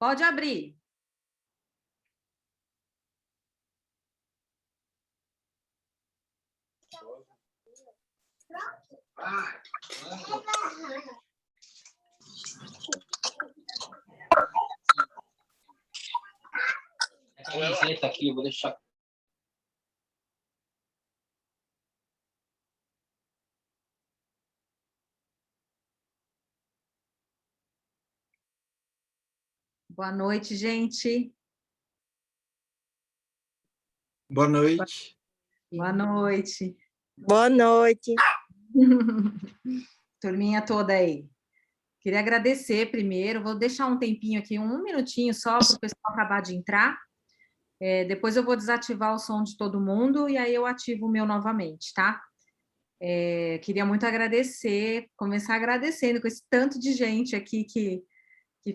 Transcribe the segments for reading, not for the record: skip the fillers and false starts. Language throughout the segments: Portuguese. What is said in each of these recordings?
Pode abrir. A camiseta aqui, eu vou deixar. Boa noite, gente. Boa noite. Boa noite. Boa noite. Turminha toda aí. Queria agradecer primeiro, vou deixar um tempinho aqui, um minutinho só para o pessoal acabar de entrar. Depois eu vou desativar o som de todo mundo e aí eu ativo o meu novamente, tá? Queria muito agradecer, começar agradecendo com esse tanto de gente aqui que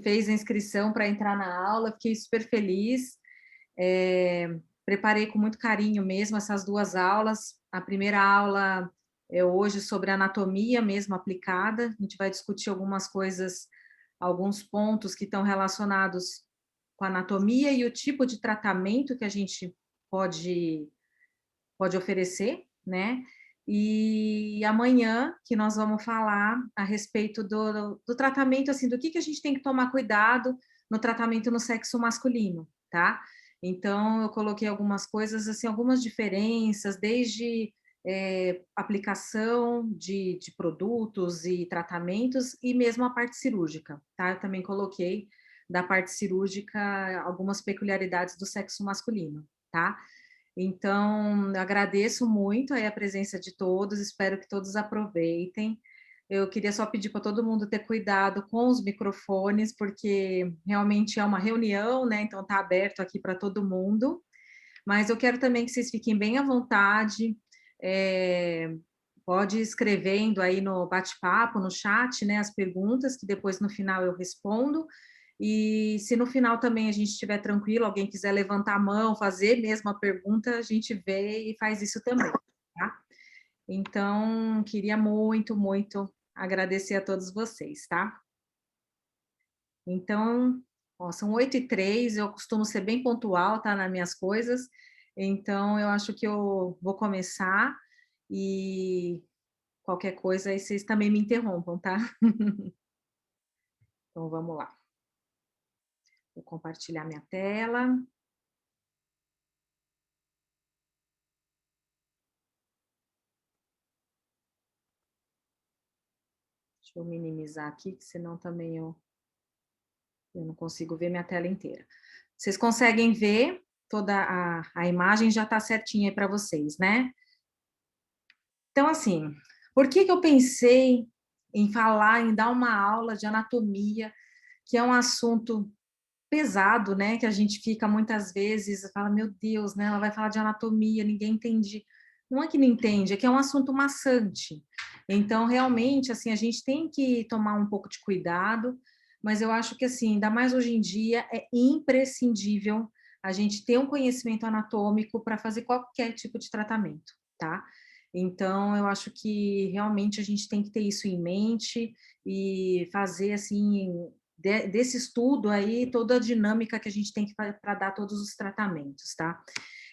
fez a inscrição para entrar na aula, fiquei super feliz. Preparei com muito carinho mesmo essas duas aulas. A primeira aula é hoje sobre anatomia mesmo aplicada. A gente vai discutir algumas coisas, alguns pontos que estão relacionados com a anatomia e o tipo de tratamento que a gente pode oferecer, né? E amanhã que nós vamos falar a respeito do tratamento, assim, do que a gente tem que tomar cuidado no tratamento no sexo masculino, tá? Então, eu coloquei algumas coisas, assim, algumas diferenças, desde aplicação de produtos e tratamentos, e mesmo a parte cirúrgica, tá? Eu também coloquei da parte cirúrgica algumas peculiaridades do sexo masculino, tá? Então, agradeço muito aí a presença de todos, espero que todos aproveitem. Eu queria só pedir para todo mundo ter cuidado com os microfones, porque realmente é uma reunião, né? Então, está aberto aqui para todo mundo. Mas eu quero também que vocês fiquem bem à vontade, pode ir escrevendo aí no bate-papo, no chat, né, as perguntas, que depois no final eu respondo. E se no final também a gente estiver tranquilo, alguém quiser levantar a mão, fazer mesmo a pergunta, a gente vê e faz isso também, tá? Então, queria muito, muito agradecer a todos vocês, tá? Então, ó, são 8h03, eu costumo ser bem pontual, tá, nas minhas coisas, então eu acho que eu vou começar e qualquer coisa aí vocês também me interrompam, tá? Então, vamos lá. Vou compartilhar minha tela. Deixa eu minimizar aqui, que senão também eu não consigo ver minha tela inteira. Vocês conseguem ver toda a imagem, já está certinha aí para vocês, né? Então, assim, por que eu pensei em falar, em dar uma aula de anatomia, que é um assunto pesado, né? Que a gente fica muitas vezes, fala, meu Deus, né? Ela vai falar de anatomia, ninguém entende. Não é que não entende, é que é um assunto maçante. Então, realmente, assim, a gente tem que tomar um pouco de cuidado, mas eu acho que, assim, ainda mais hoje em dia, é imprescindível a gente ter um conhecimento anatômico para fazer qualquer tipo de tratamento, tá? Então, eu acho que realmente a gente tem que ter isso em mente e fazer, assim, desse estudo aí, toda a dinâmica que a gente tem que para dar todos os tratamentos, tá?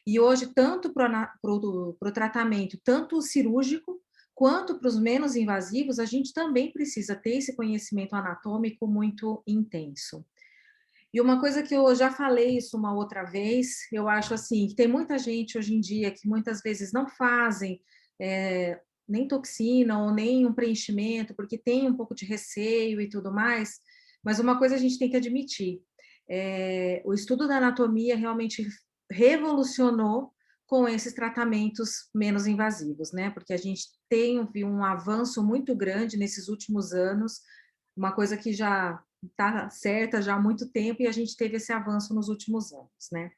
E hoje, tanto para o tratamento, tanto o cirúrgico, quanto para os menos invasivos, a gente também precisa ter esse conhecimento anatômico muito intenso. E uma coisa que eu já falei isso uma outra vez, eu acho assim, que tem muita gente hoje em dia que muitas vezes não fazem nem toxina ou nem um preenchimento, porque tem um pouco de receio e tudo mais, mas uma coisa a gente tem que admitir, o estudo da anatomia realmente revolucionou com esses tratamentos menos invasivos, né? Porque a gente teve um avanço muito grande nesses últimos anos, uma coisa que já está certa já há muito tempo e a gente teve esse avanço nos últimos anos, né?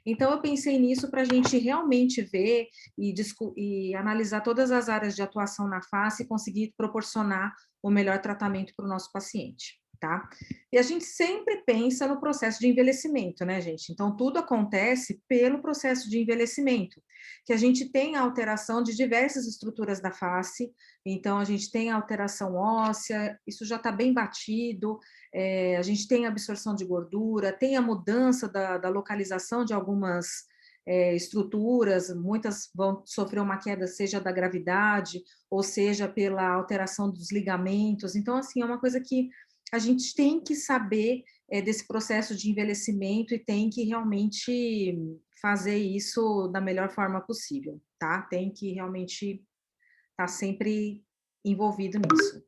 Então, eu pensei nisso para a gente realmente ver e analisar todas as áreas de atuação na face e conseguir proporcionar o melhor tratamento para o nosso paciente, tá? E a gente sempre pensa no processo de envelhecimento, né, gente? Então, tudo acontece pelo processo de envelhecimento, que a gente tem a alteração de diversas estruturas da face, então a gente tem a alteração óssea, isso já está bem batido, a gente tem a absorção de gordura, tem a mudança da localização de algumas estruturas, muitas vão sofrer uma queda, seja da gravidade, ou seja pela alteração dos ligamentos, então, assim, é uma coisa que a gente tem que saber desse processo de envelhecimento e tem que realmente fazer isso da melhor forma possível, tá? Tem que realmente estar sempre envolvido nisso.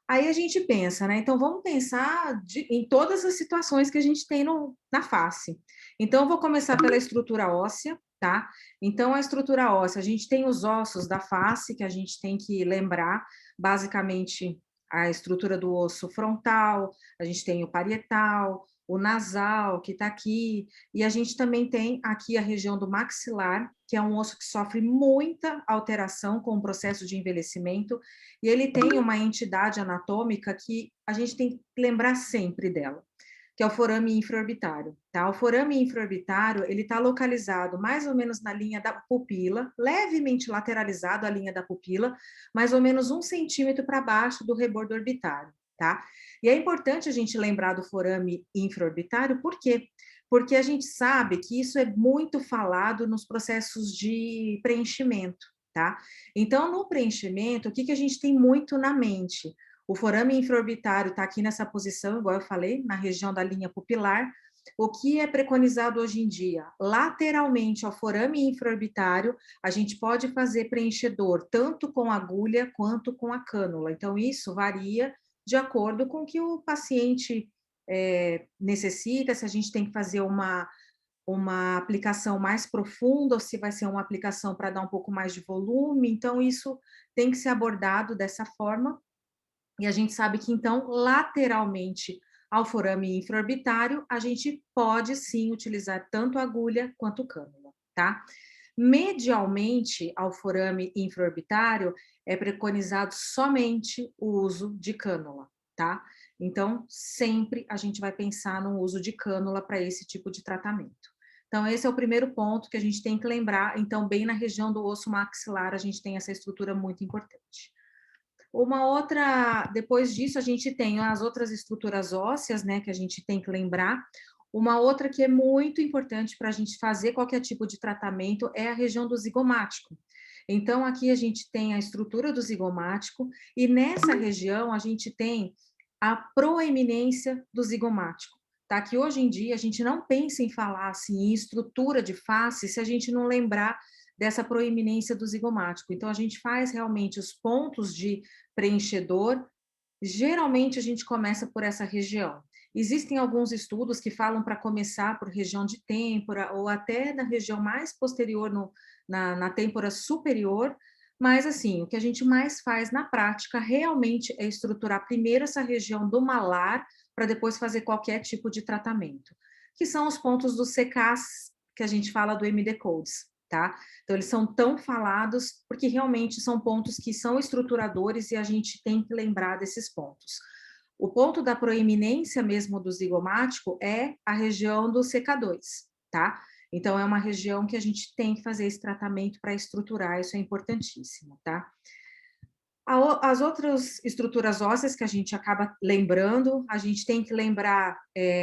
Aí a gente pensa, né? Então, vamos pensar em todas as situações que a gente tem na face. Então, eu vou começar pela estrutura óssea, tá? Então, a estrutura óssea, a gente tem os ossos da face, que a gente tem que lembrar, basicamente, a estrutura do osso frontal, a gente tem o parietal, o nasal, que está aqui, e a gente também tem aqui a região do maxilar, que é um osso que sofre muita alteração com o processo de envelhecimento, e ele tem uma entidade anatômica que a gente tem que lembrar sempre dela, que é o forame infraorbitário, tá? O forame infraorbitário, ele está localizado mais ou menos na linha da pupila, levemente lateralizado à linha da pupila, mais ou menos 1 centímetro para baixo do rebordo orbitário, tá? E é importante a gente lembrar do forame infraorbitário, por quê? Porque a gente sabe que isso é muito falado nos processos de preenchimento, tá? Então, no preenchimento, o que a gente tem muito na mente? O forame infraorbitário está aqui nessa posição, igual eu falei, na região da linha pupilar. O que é preconizado hoje em dia? Lateralmente ao forame infraorbitário, a gente pode fazer preenchedor tanto com agulha quanto com a cânula. Então, isso varia de acordo com o que o paciente necessita, se a gente tem que fazer uma aplicação mais profunda ou se vai ser uma aplicação para dar um pouco mais de volume. Então, isso tem que ser abordado dessa forma. E a gente sabe que, então, lateralmente ao forame infraorbitário, a gente pode sim utilizar tanto agulha quanto cânula, tá? Medialmente ao forame infraorbitário, é preconizado somente o uso de cânula, tá? Então, sempre a gente vai pensar no uso de cânula para esse tipo de tratamento. Então, esse é o primeiro ponto que a gente tem que lembrar. Então, bem na região do osso maxilar, a gente tem essa estrutura muito importante. Uma outra, depois disso, a gente tem as outras estruturas ósseas, né, que a gente tem que lembrar. Uma outra que é muito importante para a gente fazer qualquer tipo de tratamento é a região do zigomático. Então, aqui a gente tem a estrutura do zigomático, e nessa região a gente tem a proeminência do zigomático, tá? Que hoje em dia a gente não pensa em falar assim, em estrutura de face se a gente não lembrar dessa proeminência do zigomático. Então, a gente faz realmente os pontos de preenchedor, geralmente a gente começa por essa região. Existem alguns estudos que falam para começar por região de têmpora ou até na região mais posterior, na têmpora superior, mas assim, o que a gente mais faz na prática realmente é estruturar primeiro essa região do malar para depois fazer qualquer tipo de tratamento, que são os pontos dos CKs que a gente fala do MD Codes, tá? Então, eles são tão falados porque realmente são pontos que são estruturadores e a gente tem que lembrar desses pontos. O ponto da proeminência mesmo do zigomático é a região do CK2, tá? Então, é uma região que a gente tem que fazer esse tratamento para estruturar, isso é importantíssimo, tá? As outras estruturas ósseas que a gente acaba lembrando, a gente tem que lembrar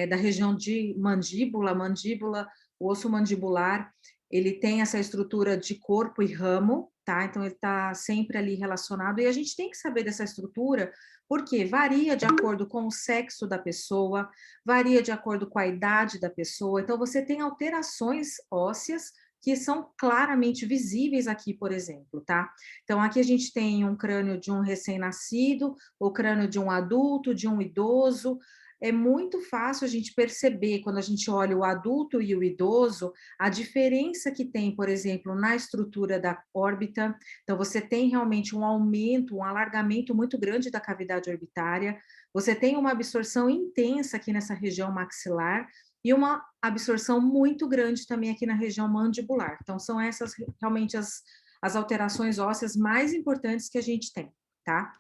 da região de mandíbula, o osso mandibular, ele tem essa estrutura de corpo e ramo, tá? Então, ele está sempre ali relacionado, e a gente tem que saber dessa estrutura, porque varia de acordo com o sexo da pessoa, varia de acordo com a idade da pessoa, então você tem alterações ósseas que são claramente visíveis aqui, por exemplo, tá? Então, aqui a gente tem um crânio de um recém-nascido, o crânio de um adulto, de um idoso. É muito fácil a gente perceber, quando a gente olha o adulto e o idoso, a diferença que tem, por exemplo, na estrutura da órbita. Então, você tem realmente um aumento, um alargamento muito grande da cavidade orbitária, você tem uma absorção intensa aqui nessa região maxilar, e uma absorção muito grande também aqui na região mandibular. Então, são essas realmente as alterações ósseas mais importantes que a gente tem, tá?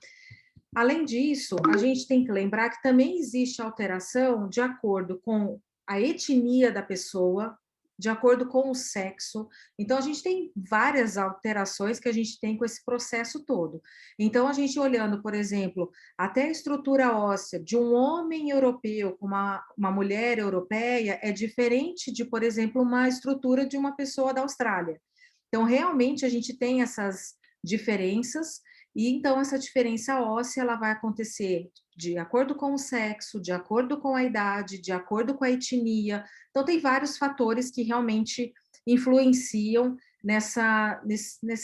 Além disso, a gente tem que lembrar que também existe alteração de acordo com a etnia da pessoa, de acordo com o sexo. Então, a gente tem várias alterações que a gente tem com esse processo todo. Então, a gente olhando, por exemplo, até a estrutura óssea de um homem europeu com uma mulher europeia é diferente de, por exemplo, uma estrutura de uma pessoa da Austrália. Então, realmente, a gente tem essas diferenças, e então essa diferença óssea ela vai acontecer de acordo com o sexo, de acordo com a idade, de acordo com a etnia. Então, tem vários fatores que realmente influenciam nessa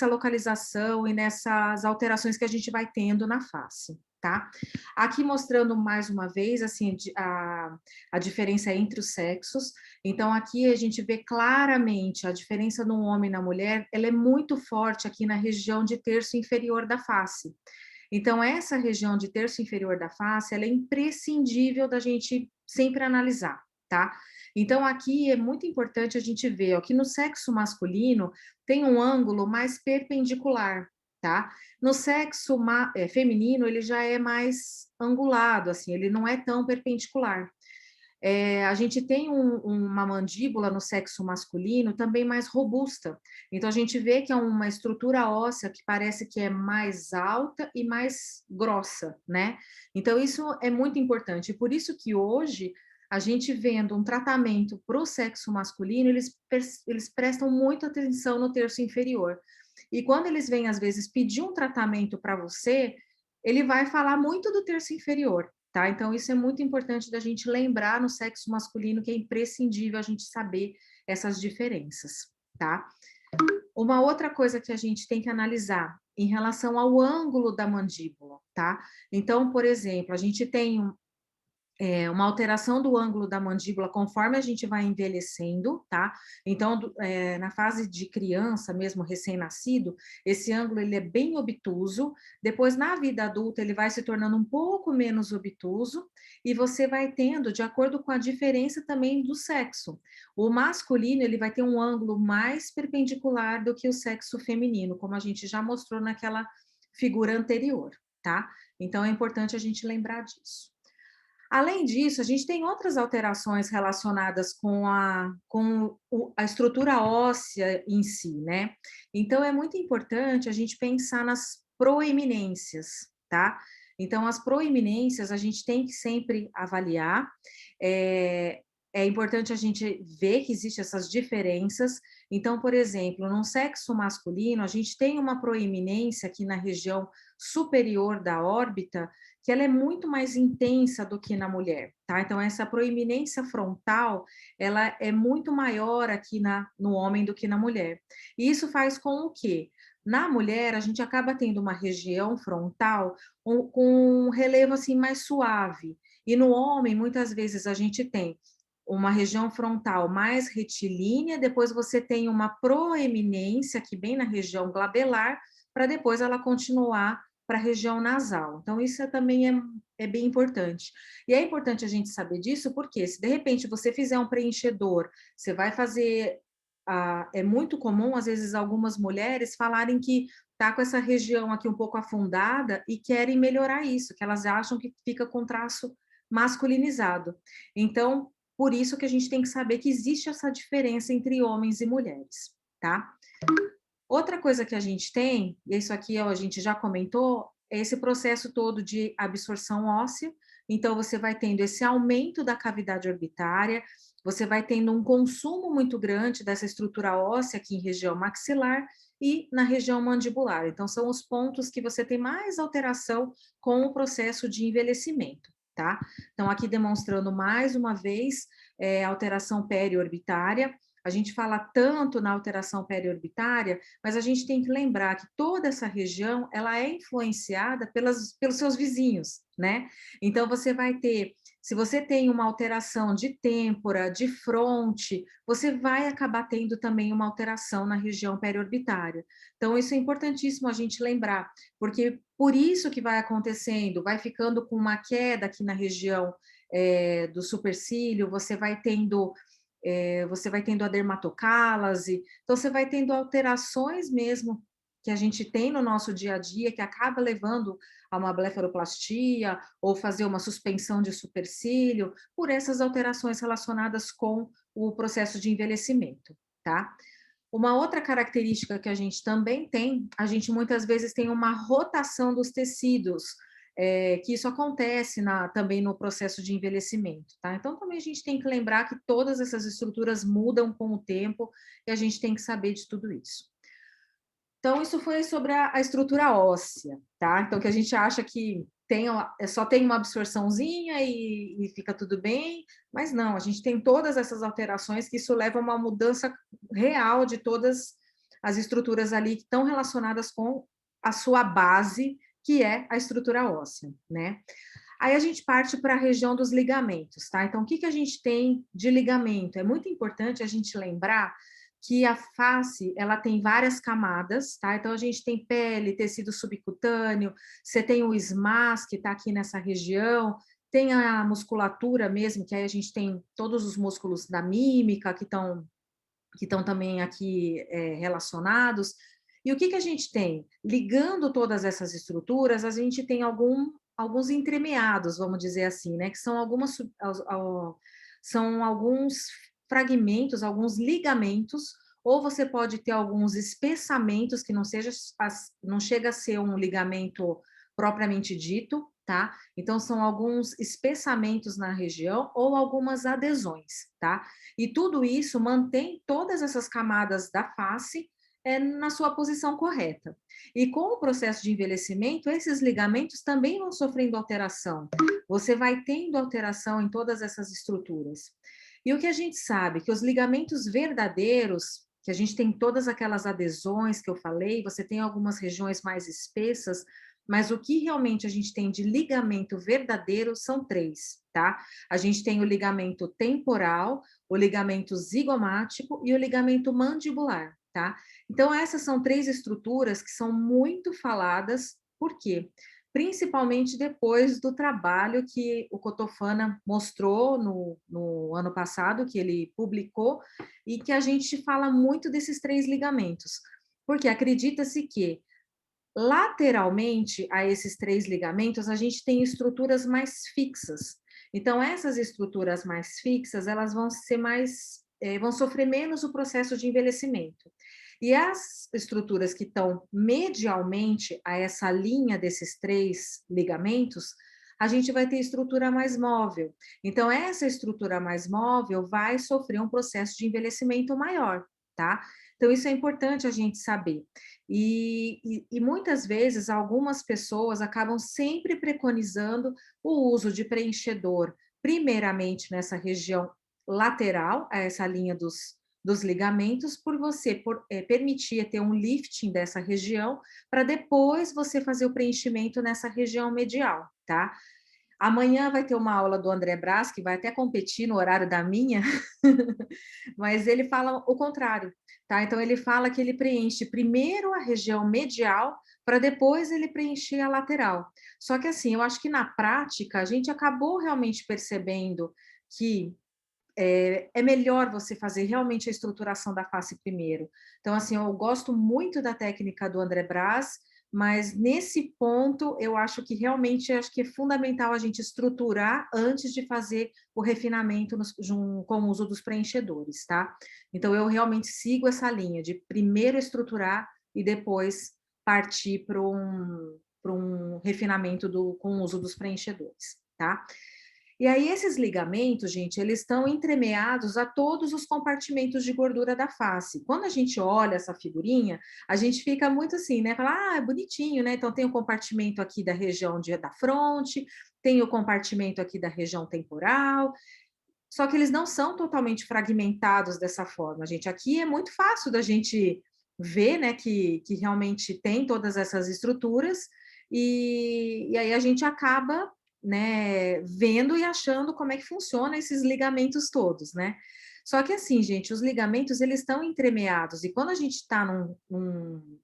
localização e nessas alterações que a gente vai tendo na face, tá? Aqui mostrando mais uma vez, assim, a diferença entre os sexos. Então, aqui a gente vê claramente a diferença no homem e na mulher, ela é muito forte aqui na região de terço inferior da face. Então, essa região de terço inferior da face, ela é imprescindível da gente sempre analisar, tá? Então, aqui é muito importante a gente ver, ó, que no sexo masculino tem um ângulo mais perpendicular, tá? No sexo feminino, ele já é mais angulado, assim, ele não é tão perpendicular. A gente tem uma mandíbula no sexo masculino também mais robusta. Então, a gente vê que é uma estrutura óssea que parece que é mais alta e mais grossa, né? Então, isso é muito importante. Por isso que hoje, a gente vendo um tratamento para o sexo masculino, eles prestam muita atenção no terço inferior. E quando eles vêm, às vezes, pedir um tratamento para você, ele vai falar muito do terço inferior. Tá? Então, isso é muito importante da gente lembrar no sexo masculino que é imprescindível a gente saber essas diferenças, tá? Uma outra coisa que a gente tem que analisar em relação ao ângulo da mandíbula, tá? Então, por exemplo, a gente tem uma alteração do ângulo da mandíbula conforme a gente vai envelhecendo, tá? Então, na fase de criança, mesmo recém-nascido, esse ângulo ele é bem obtuso, depois na vida adulta ele vai se tornando um pouco menos obtuso, e você vai tendo, de acordo com a diferença também do sexo. O masculino, ele vai ter um ângulo mais perpendicular do que o sexo feminino, como a gente já mostrou naquela figura anterior, tá? Então, é importante a gente lembrar disso. Além disso, a gente tem outras alterações relacionadas com a estrutura óssea em si, né? Então, é muito importante a gente pensar nas proeminências, tá? Então, as proeminências a gente tem que sempre avaliar. É importante a gente ver que existem essas diferenças. Então, por exemplo, no sexo masculino, a gente tem uma proeminência aqui na região superior da órbita, que ela é muito mais intensa do que na mulher, tá? Então, essa proeminência frontal, ela é muito maior aqui no homem do que na mulher. E isso faz com o quê? Na mulher, a gente acaba tendo uma região frontal com um relevo assim mais suave. E no homem, muitas vezes, a gente tem uma região frontal mais retilínea, depois você tem uma proeminência aqui bem na região glabelar, para depois ela continuar para a região nasal. Então, isso também é bem importante. E é importante a gente saber disso, porque se de repente você fizer um preenchedor, você vai fazer. É muito comum, às vezes, algumas mulheres falarem que tá com essa região aqui um pouco afundada e querem melhorar isso, que elas acham que fica com traço masculinizado. Então, por isso que a gente tem que saber que existe essa diferença entre homens e mulheres, tá? Outra coisa que a gente tem, e isso aqui a gente já comentou, é esse processo todo de absorção óssea. Então, você vai tendo esse aumento da cavidade orbitária, você vai tendo um consumo muito grande dessa estrutura óssea aqui em região maxilar e na região mandibular. Então, são os pontos que você tem mais alteração com o processo de envelhecimento, tá? Então, aqui demonstrando mais uma vez alteração periorbitária. A gente fala tanto na alteração periorbitária, mas a gente tem que lembrar que toda essa região, ela é influenciada pelos seus vizinhos, né? Então, você vai ter, se você tem uma alteração de têmpora, de fronte, você vai acabar tendo também uma alteração na região periorbitária. Então, isso é importantíssimo a gente lembrar, porque por isso que vai acontecendo, vai ficando com uma queda aqui na região do supercílio, você vai tendo a dermatocálase, então você vai tendo alterações mesmo que a gente tem no nosso dia a dia, que acaba levando a uma blefaroplastia ou fazer uma suspensão de supercílio, por essas alterações relacionadas com o processo de envelhecimento, tá? Uma outra característica que a gente também tem, a gente muitas vezes tem uma rotação dos tecidos, que isso acontece também no processo de envelhecimento, tá? Então, também a gente tem que lembrar que todas essas estruturas mudam com o tempo e a gente tem que saber de tudo isso. Então, isso foi sobre a estrutura óssea, tá? Então, que a gente acha que só tem uma absorçãozinha e fica tudo bem, mas não, a gente tem todas essas alterações que isso leva a uma mudança real de todas as estruturas ali que estão relacionadas com a sua base, que é a estrutura óssea, né? Aí a gente parte para a região dos ligamentos, tá? Então, o que a gente tem de ligamento? É muito importante a gente lembrar que a face, ela tem várias camadas, tá? Então, a gente tem pele, tecido subcutâneo, você tem o esmax, que está aqui nessa região, tem a musculatura mesmo, que aí a gente tem todos os músculos da mímica, que estão também aqui relacionados. E o que a gente tem? Ligando todas essas estruturas, a gente tem alguns entremeados, vamos dizer assim, né? Que são são alguns fragmentos, alguns ligamentos, ou você pode ter alguns espessamentos, que não chega a ser um ligamento propriamente dito, tá? Então, são alguns espessamentos na região ou algumas adesões, tá? E tudo isso mantém todas essas camadas da face na sua posição correta. E com o processo de envelhecimento, esses ligamentos também vão sofrendo alteração. Você vai tendo alteração em todas essas estruturas. E o que a gente sabe? Que os ligamentos verdadeiros, que a gente tem todas aquelas adesões que eu falei, você tem algumas regiões mais espessas, mas o que realmente a gente tem de ligamento verdadeiro são 3, tá? A gente tem o ligamento temporal, o ligamento zigomático e o ligamento mandibular, tá? Então, essas são 3 estruturas que são muito faladas, por quê? Principalmente depois do trabalho que o Cotofana mostrou no ano passado, que ele publicou, e que a gente fala muito desses 3 ligamentos, porque acredita-se que lateralmente a esses 3 ligamentos, a gente tem estruturas mais fixas. Então, essas estruturas mais fixas, elas vão vão sofrer menos o processo de envelhecimento. E as estruturas que estão medialmente a essa linha desses 3 ligamentos, a gente vai ter estrutura mais móvel. Então, essa estrutura mais móvel vai sofrer um processo de envelhecimento maior, tá? Então, isso é importante a gente saber. E muitas vezes, algumas pessoas acabam sempre preconizando o uso de preenchedor, primeiramente nessa região lateral, a essa linha dos ligamentos, permitir ter um lifting dessa região, para depois você fazer o preenchimento nessa região medial, tá? Amanhã vai ter uma aula do André Brás, que vai até competir no horário da minha, mas ele fala o contrário, tá? Então, ele fala que ele preenche primeiro a região medial, para depois ele preencher a lateral. Só que, assim, eu acho que na prática, a gente acabou realmente percebendo que é melhor você fazer realmente a estruturação da face primeiro. Então, assim, eu gosto muito da técnica do André Brás, mas nesse ponto eu acho que realmente é fundamental a gente estruturar antes de fazer o refinamento com o uso dos preenchedores, tá? Então, eu realmente sigo essa linha de primeiro estruturar e depois partir para um refinamento com o uso dos preenchedores, tá? E aí, esses ligamentos, gente, eles estão entremeados a todos os compartimentos de gordura da face. Quando a gente olha essa figurinha, a gente fica muito assim, né? Fala, é bonitinho, né? Então, tem o compartimento aqui da região da fronte, tem o compartimento aqui da região temporal, só que eles não são totalmente fragmentados dessa forma, gente. Aqui é muito fácil da gente ver, né, que realmente tem todas essas estruturas, e aí a gente acaba, né, vendo e achando como é que funciona esses ligamentos todos, né? Só que assim, gente, os ligamentos, eles estão entremeados, e quando a gente está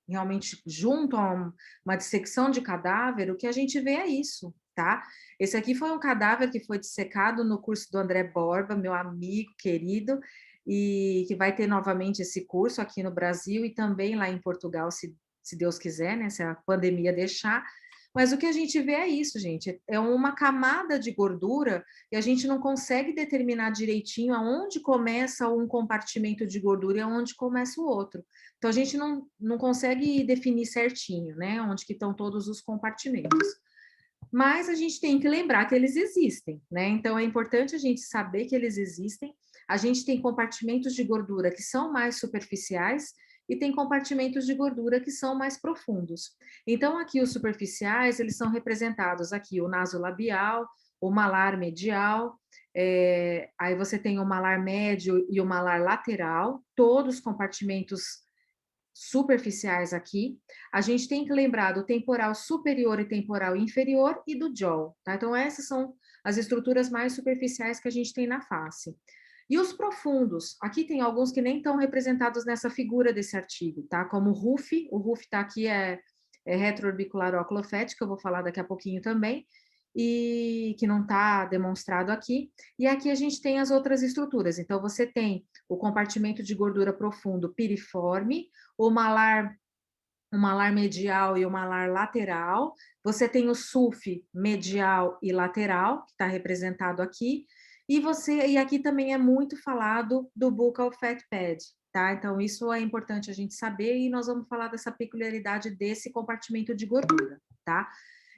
realmente junto a uma dissecção de cadáver, o que a gente vê é isso, tá? Esse aqui foi um cadáver que foi dissecado no curso do André Borba, meu amigo querido, e que vai ter novamente esse curso aqui no Brasil e também lá em Portugal, se se Deus quiser, né, se a pandemia deixar, mas o que a gente vê é isso, gente, é uma camada de gordura e a gente não consegue determinar direitinho aonde começa um compartimento de gordura e aonde começa o outro. Então, a gente não consegue definir certinho, né, onde que estão todos os compartimentos. Mas a gente tem que lembrar que eles existem, né? Então, é importante a gente saber que eles existem. A gente tem compartimentos de gordura que são mais superficiais e tem compartimentos de gordura que são mais profundos. Então, aqui os superficiais, eles são representados aqui o nasolabial, o malar medial, aí você tem o malar médio e o malar lateral, todos compartimentos superficiais aqui. A gente tem que lembrar do temporal superior e temporal inferior e do jaw, tá? Então, essas são as estruturas mais superficiais que a gente tem na face. E os profundos, aqui tem alguns que nem estão representados nessa figura desse artigo, tá? Como o RUF tá aqui, é retroorbicular oculofético, eu vou falar daqui a pouquinho também, e que não está demonstrado aqui. E aqui a gente tem as outras estruturas. Então, você tem o compartimento de gordura profundo piriforme, o malar medial e o malar lateral. Você tem o sulfi medial e lateral, que está representado aqui. E aqui também é muito falado do buccal fat pad, tá? Então, isso é importante a gente saber e nós vamos falar dessa peculiaridade desse compartimento de gordura, tá?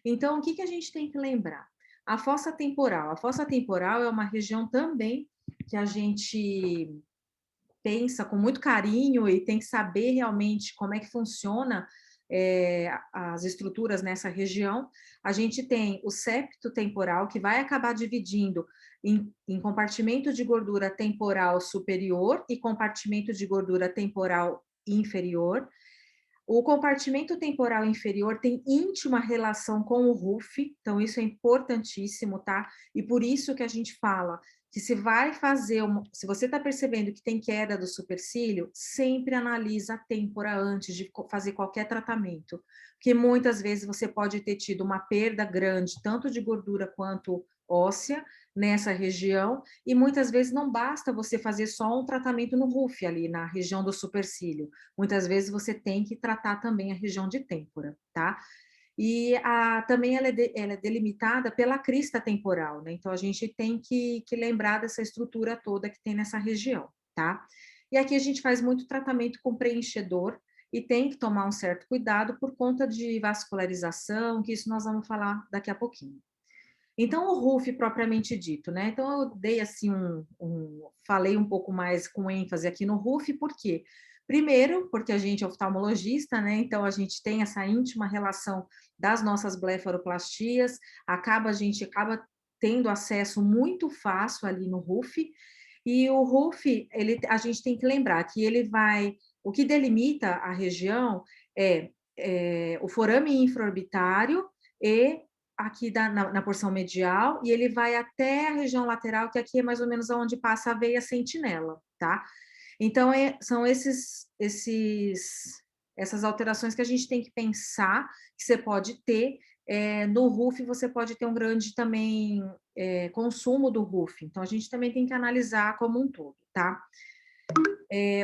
Então, o que a gente tem que lembrar? A fossa temporal. A fossa temporal é uma região também que a gente pensa com muito carinho e tem que saber realmente como é que funciona as estruturas nessa região. A gente tem o septo temporal, que vai acabar dividindo em compartimento de gordura temporal superior e compartimento de gordura temporal inferior. O compartimento temporal inferior tem íntima relação com o RUF, então isso é importantíssimo, tá? E por isso que a gente fala que se você está percebendo que tem queda do supercílio, sempre analisa a têmpora antes de fazer qualquer tratamento, porque muitas vezes você pode ter tido uma perda grande, tanto de gordura quanto óssea, nessa região, e muitas vezes não basta você fazer só um tratamento no RUF, ali na região do supercílio. Muitas vezes você tem que tratar também a região de têmpora, tá? E também ela é delimitada pela crista temporal, né? Então, a gente tem que lembrar dessa estrutura toda que tem nessa região, tá? E aqui a gente faz muito tratamento com preenchedor e tem que tomar um certo cuidado por conta de vascularização, que isso nós vamos falar daqui a pouquinho. Então, o RUF propriamente dito, né? Então, eu dei assim falei um pouco mais com ênfase aqui no RUF, por quê? Primeiro, porque a gente é oftalmologista, né? Então, a gente tem essa íntima relação das nossas blefaroplastias, a gente acaba tendo acesso muito fácil ali no RUF, e o RUF, a gente tem que lembrar que o que delimita a região é o forame infraorbitário e aqui na porção medial, e ele vai até a região lateral, que aqui é mais ou menos onde passa a veia sentinela, tá? Então, são essas alterações que a gente tem que pensar, que você pode ter. No RUF, você pode ter um grande também consumo do RUF, então a gente também tem que analisar como um todo, tá?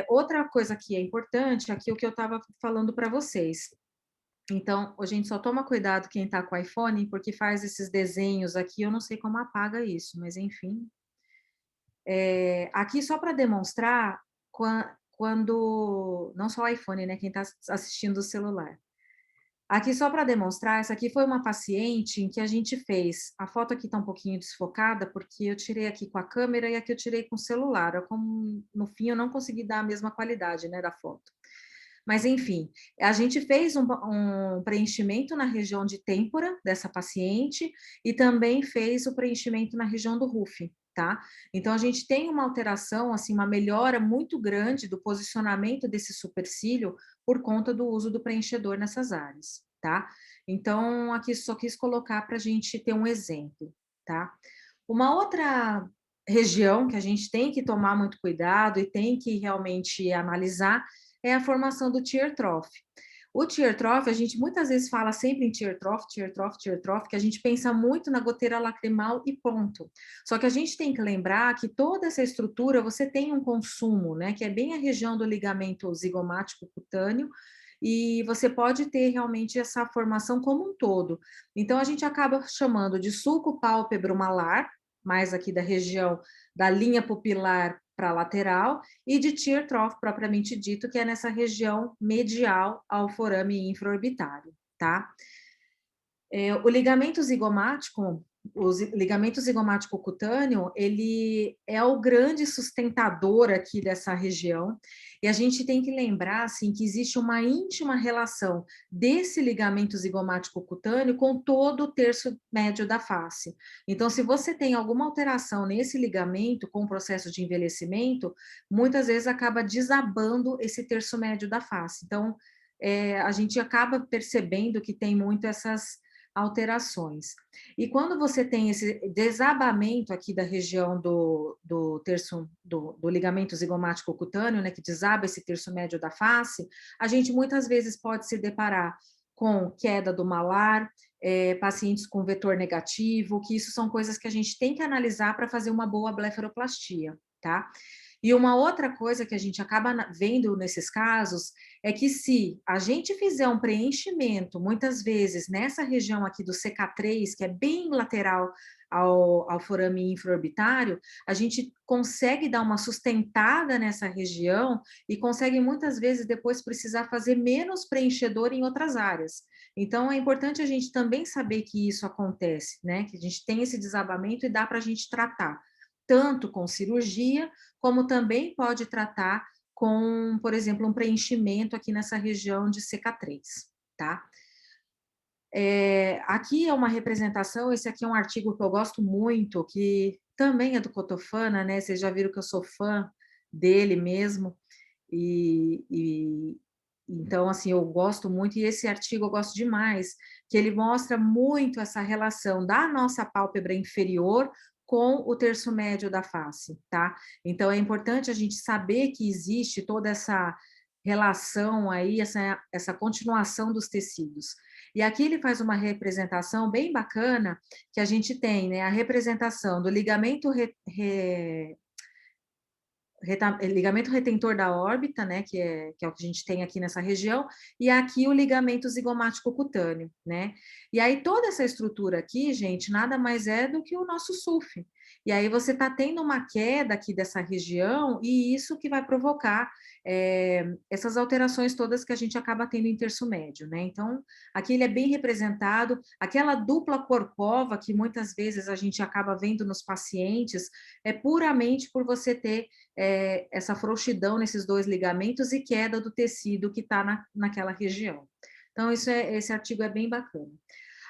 Outra coisa que é importante, aqui o que eu estava falando para vocês, então, a gente só toma cuidado quem está com iPhone, porque faz esses desenhos aqui, eu não sei como apaga isso, mas enfim. Aqui só para demonstrar quando... Não só o iPhone, né? Quem está assistindo o celular. Aqui só para demonstrar, essa aqui foi uma paciente em que a gente fez... A foto aqui está um pouquinho desfocada, porque eu tirei aqui com a câmera e aqui eu tirei com o celular. Como, no fim, eu não consegui dar a mesma qualidade, né, da foto. Mas, enfim, a gente fez um preenchimento na região de têmpora dessa paciente e também fez o preenchimento na região do RUF, tá? Então, a gente tem uma alteração, assim, uma melhora muito grande do posicionamento desse supercílio por conta do uso do preenchedor nessas áreas, tá? Então, aqui só quis colocar para a gente ter um exemplo, tá? Uma outra região que a gente tem que tomar muito cuidado e tem que realmente analisar é a formação do tear trough. O tear trough, a gente muitas vezes fala sempre em tear trough, que a gente pensa muito na goteira lacrimal e ponto. Só que a gente tem que lembrar que toda essa estrutura, você tem um consumo, né, que é bem a região do ligamento zigomático cutâneo, e você pode ter realmente essa formação como um todo. Então, a gente acaba chamando de sulco pálpebro malar, mais aqui da região da linha pupilar para a lateral, e de tear trough propriamente dito, que é nessa região medial ao forame infraorbitário, tá? O ligamento zigomático, ligamento zigomático cutâneo, ele é o grande sustentador aqui dessa região, e a gente tem que lembrar, assim, que existe uma íntima relação desse ligamento zigomático cutâneo com todo o terço médio da face. Então, se você tem alguma alteração nesse ligamento com o processo de envelhecimento, muitas vezes acaba desabando esse terço médio da face. Então, a gente acaba percebendo que tem muito essas alterações. E quando você tem esse desabamento aqui da região do terço, do ligamento zigomático cutâneo, né, que desaba esse terço médio da face, a gente muitas vezes pode se deparar com queda do malar, pacientes com vetor negativo, que isso são coisas que a gente tem que analisar para fazer uma boa blefaroplastia, tá? E uma outra coisa que a gente acaba vendo nesses casos é que se a gente fizer um preenchimento, muitas vezes, nessa região aqui do CK3, que é bem lateral ao forame infraorbitário, a gente consegue dar uma sustentada nessa região e consegue muitas vezes depois precisar fazer menos preenchedor em outras áreas. Então, é importante a gente também saber que isso acontece, né? Que a gente tem esse desabamento e dá para a gente tratar, tanto com cirurgia, como também pode tratar com, por exemplo, um preenchimento aqui nessa região de CK3, tá? Aqui é uma representação, esse aqui é um artigo que eu gosto muito, que também é do Cotofana, né? Vocês já viram que eu sou fã dele mesmo, então, assim, eu gosto muito, e esse artigo eu gosto demais, que ele mostra muito essa relação da nossa pálpebra inferior com o terço médio da face, tá? Então, é importante a gente saber que existe toda essa relação aí, essa continuação dos tecidos. E aqui ele faz uma representação bem bacana, que a gente tem, né, a representação do ligamento ligamento retentor da órbita, né, que é o que a gente tem aqui nessa região, e aqui o ligamento zigomático cutâneo, né? E aí toda essa estrutura aqui, gente, nada mais é do que o nosso sulfe. E aí você está tendo uma queda aqui dessa região, e isso que vai provocar essas alterações todas que a gente acaba tendo em terço médio, né? Então, aqui ele é bem representado, aquela dupla corcova que muitas vezes a gente acaba vendo nos pacientes, é puramente por você ter essa frouxidão nesses dois ligamentos e queda do tecido que está naquela região. Então, esse artigo é bem bacana.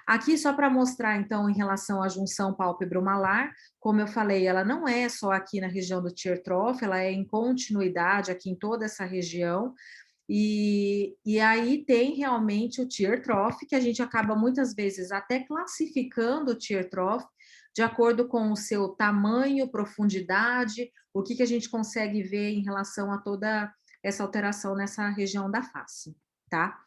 Aqui, só para mostrar, então, em relação à junção pálpebro-malar, como eu falei, ela não é só aqui na região do tear trough, ela é em continuidade aqui em toda essa região, e aí tem realmente o tear trough, que a gente acaba muitas vezes até classificando o tear trough de acordo com o seu tamanho, profundidade, o que a gente consegue ver em relação a toda essa alteração nessa região da face, tá?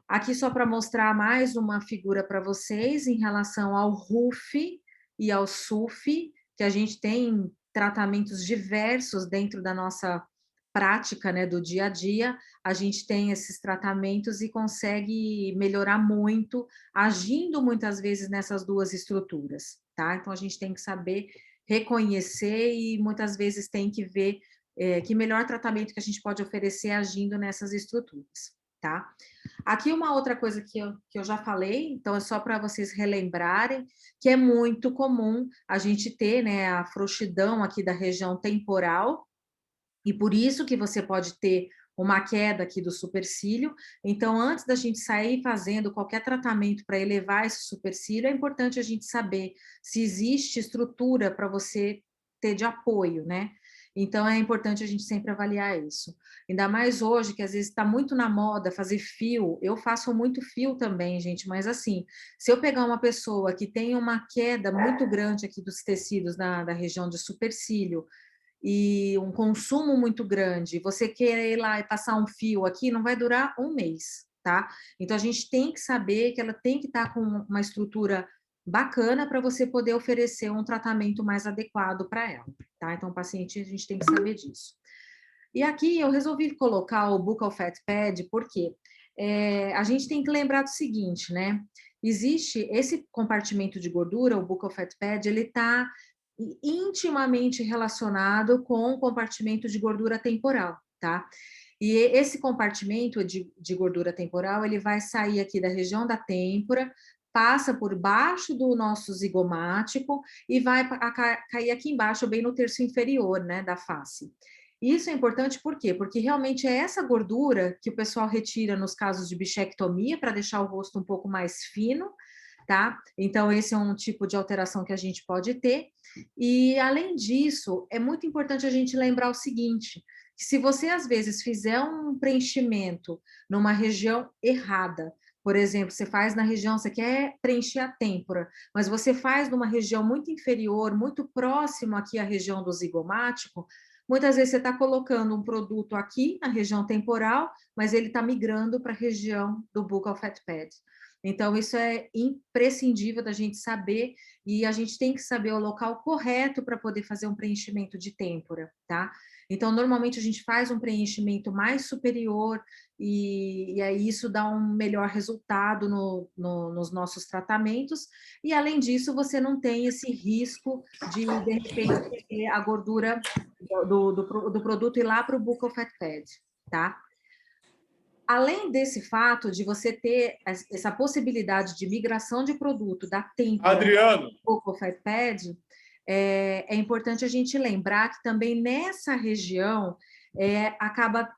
Aqui só para mostrar mais uma figura para vocês em relação ao RUF e ao SUF, que a gente tem tratamentos diversos dentro da nossa prática, né, do dia a dia, a gente tem esses tratamentos e consegue melhorar muito, agindo muitas vezes nessas duas estruturas, tá? Então, a gente tem que saber reconhecer e muitas vezes tem que ver que melhor tratamento que a gente pode oferecer agindo nessas estruturas, tá? Aqui uma outra coisa que eu já falei, então é só para vocês relembrarem, que é muito comum a gente ter, né, a frouxidão aqui da região temporal, e por isso que você pode ter uma queda aqui do supercílio. Então, antes da gente sair fazendo qualquer tratamento para elevar esse supercílio, é importante a gente saber se existe estrutura para você ter de apoio, né? Então, é importante a gente sempre avaliar isso. Ainda mais hoje, que às vezes está muito na moda fazer fio. Eu faço muito fio também, gente, mas assim, se eu pegar uma pessoa que tem uma queda muito grande aqui dos tecidos da região de supercílio, e um consumo muito grande, você querer ir lá e passar um fio aqui, não vai durar um mês, tá? Então, a gente tem que saber que ela tem que estar com uma estrutura bacana para você poder oferecer um tratamento mais adequado para ela, tá? Então, o paciente, a gente tem que saber disso. E aqui eu resolvi colocar o Buccal Fat Pad, porque a gente tem que lembrar do seguinte, né? Existe esse compartimento de gordura, o buccal fat pad, ele está intimamente relacionado com o compartimento de gordura temporal, tá? E esse compartimento de gordura temporal, ele vai sair aqui da região da têmpora, passa por baixo do nosso zigomático e vai cair aqui embaixo, bem no terço inferior, né, da face. Isso é importante por quê? Porque realmente é essa gordura que o pessoal retira nos casos de bichectomia para deixar o rosto um pouco mais fino, tá? Então, esse é um tipo de alteração que a gente pode ter. E, além disso, é muito importante a gente lembrar o seguinte, que se você, às vezes, fizer um preenchimento numa região errada, por exemplo, você faz na região, você quer preencher a têmpora, mas você faz numa região muito inferior, muito próximo aqui à região do zigomático, muitas vezes você está colocando um produto aqui na região temporal, mas ele está migrando para a região do buccal fat pad. Então, isso é imprescindível da gente saber, e a gente tem que saber o local correto para poder fazer um preenchimento de têmpora, tá? Então, normalmente a gente faz um preenchimento mais superior, e aí isso dá um melhor resultado nos nossos tratamentos, e além disso, você não tem esse risco de repente, ter a gordura do produto ir lá para o buccal fat pad, tá? Além desse fato de você ter essa possibilidade de migração de produto da têmpora Adriano, para o buccal fat pad, é importante a gente lembrar que também nessa região acaba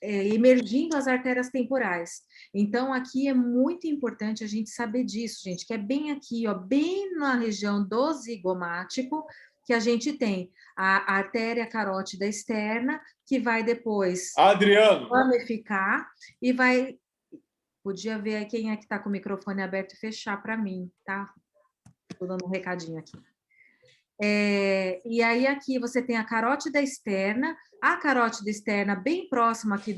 emergindo as artérias temporais. Então, aqui é muito importante a gente saber disso, gente, que é bem aqui, ó, bem na região do zigomático, que a gente tem a artéria carótida externa, que vai depois Adriano, ramificar e vai... Podia ver aí quem é que está com o microfone aberto e fechar para mim, tá? Estou dando um recadinho aqui. E aí aqui você tem a carótida externa, bem próxima aqui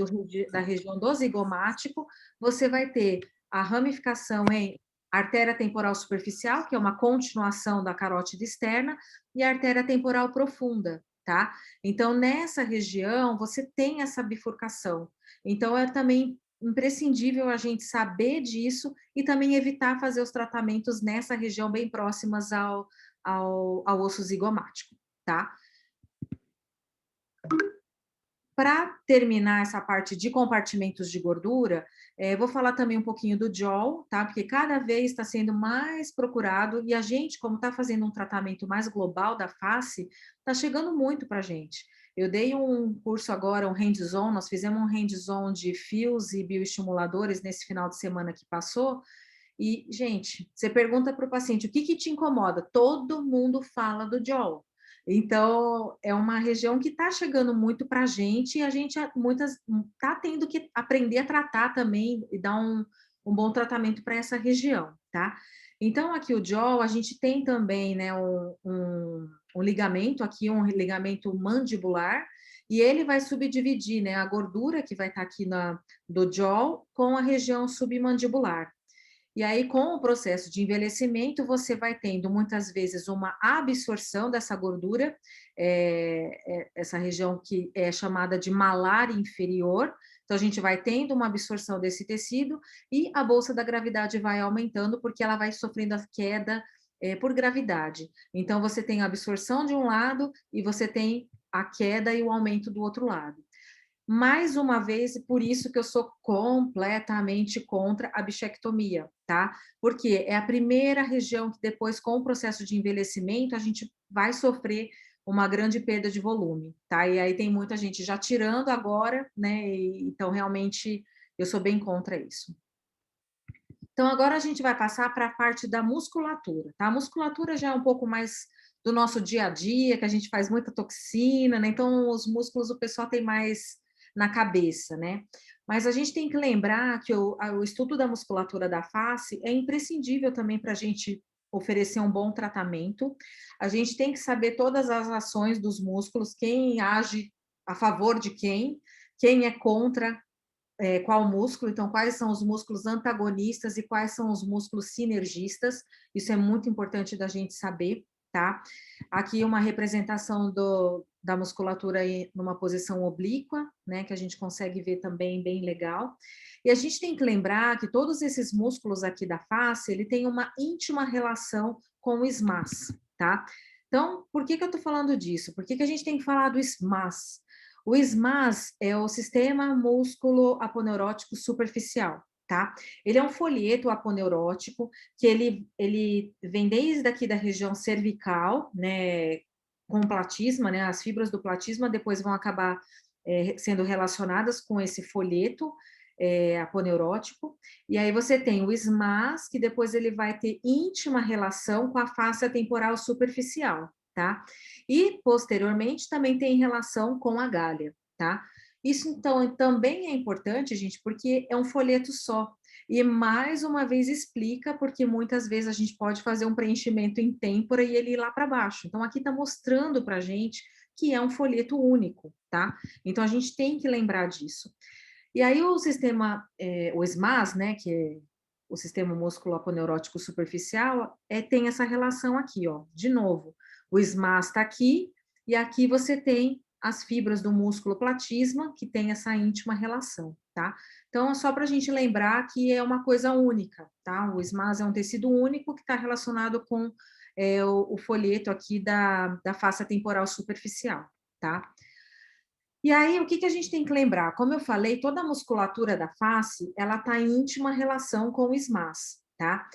da região do zigomático, você vai ter a ramificação em artéria temporal superficial, que é uma continuação da carótida externa, e a artéria temporal profunda, tá? Então, nessa região, você tem essa bifurcação. Então, é também imprescindível a gente saber disso e também evitar fazer os tratamentos nessa região bem próximas ao osso zigomático, tá? Para terminar essa parte de compartimentos de gordura, vou falar também um pouquinho do jaw, tá? Porque cada vez está sendo mais procurado e a gente, como está fazendo um tratamento mais global da face, está chegando muito para a gente. Eu dei um curso agora, um hands-on, nós fizemos um hands-on de fios e bioestimuladores nesse final de semana que passou. E, gente, você pergunta para o paciente, o que te incomoda? Todo mundo fala do jaw. Então, é uma região que está chegando muito para a gente e a gente está tendo que aprender a tratar também e dar um bom tratamento para essa região, tá? Então, aqui o jaw, a gente tem também, né, um ligamento aqui, um ligamento mandibular, e ele vai subdividir, né, a gordura que vai estar aqui do jaw com a região submandibular. E aí, com o processo de envelhecimento, você vai tendo muitas vezes uma absorção dessa gordura, essa região que é chamada de malar inferior. Então, a gente vai tendo uma absorção desse tecido e a bolsa da gravidade vai aumentando porque ela vai sofrendo a queda por gravidade. Então, você tem a absorção de um lado e você tem a queda e o aumento do outro lado. Mais uma vez, por isso que eu sou completamente contra a bichectomia, tá? Porque é a primeira região que depois, com o processo de envelhecimento, a gente vai sofrer uma grande perda de volume, tá? E aí tem muita gente já tirando agora, né? Então, realmente, eu sou bem contra isso. Então, agora a gente vai passar para a parte da musculatura, tá? A musculatura já é um pouco mais do nosso dia a dia, que a gente faz muita toxina, né? Então, os músculos o pessoal tem mais na cabeça, né? Mas a gente tem que lembrar que o estudo da musculatura da face é imprescindível também para a gente oferecer um bom tratamento. A gente tem que saber todas as ações dos músculos, quem age a favor de quem é contra qual músculo, então quais são os músculos antagonistas e quais são os músculos sinergistas. Isso é muito importante da gente saber, tá? Aqui uma representação da musculatura numa posição oblíqua, né, que a gente consegue ver também bem legal. E a gente tem que lembrar que todos esses músculos aqui da face, ele tem uma íntima relação com o SMAS, tá? Então, por que eu tô falando disso? Por que a gente tem que falar do SMAS? O SMAS é o Sistema Músculo Aponeurótico Superficial, tá? Ele é um folheto aponeurótico que ele vem desde aqui da região cervical, né, com platisma, né, as fibras do platisma depois vão acabar sendo relacionadas com esse folheto aponeurótico, e aí você tem o SMAS, que depois ele vai ter íntima relação com a face temporal superficial, tá? E, posteriormente, também tem relação com a galha, tá? Isso, então, também é importante, gente, porque é um folheto só. E, mais uma vez, explica, porque muitas vezes a gente pode fazer um preenchimento em têmpora e ele ir lá para baixo. Então, aqui está mostrando para a gente que é um folheto único, tá? Então, a gente tem que lembrar disso. E aí, o sistema, o SMAS, né, que é o Sistema Músculo Aponeurótico Superficial, tem essa relação aqui, ó. De novo, o SMAS está aqui, e aqui você tem as fibras do músculo platisma, que tem essa íntima relação, tá? Então, é só para a gente lembrar que é uma coisa única, tá? O SMAS é um tecido único que está relacionado com o folheto aqui da face temporal superficial, tá? E aí, o que a gente tem que lembrar? Como eu falei, toda a musculatura da face, ela está em íntima relação com o SMAS, tá?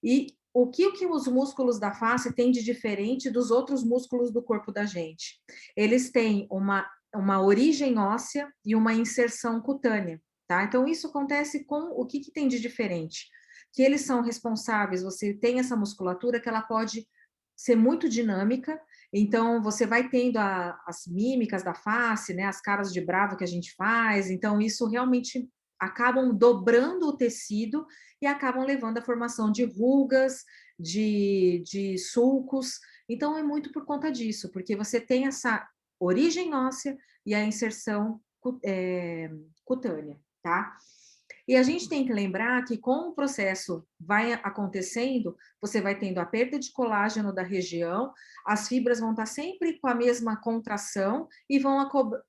E o que os músculos da face têm de diferente dos outros músculos do corpo da gente? Eles têm uma origem óssea e uma inserção cutânea, tá? Então, isso acontece com o que tem de diferente? Que eles são responsáveis, você tem essa musculatura que ela pode ser muito dinâmica, então você vai tendo as mímicas da face, né, as caras de bravo que a gente faz, então isso realmente acabam dobrando o tecido e acabam levando à formação de rugas, de sulcos, então é muito por conta disso, porque você tem essa origem óssea e a inserção cutânea, tá? E a gente tem que lembrar que com o processo vai acontecendo, você vai tendo a perda de colágeno da região, as fibras vão estar sempre com a mesma contração e vão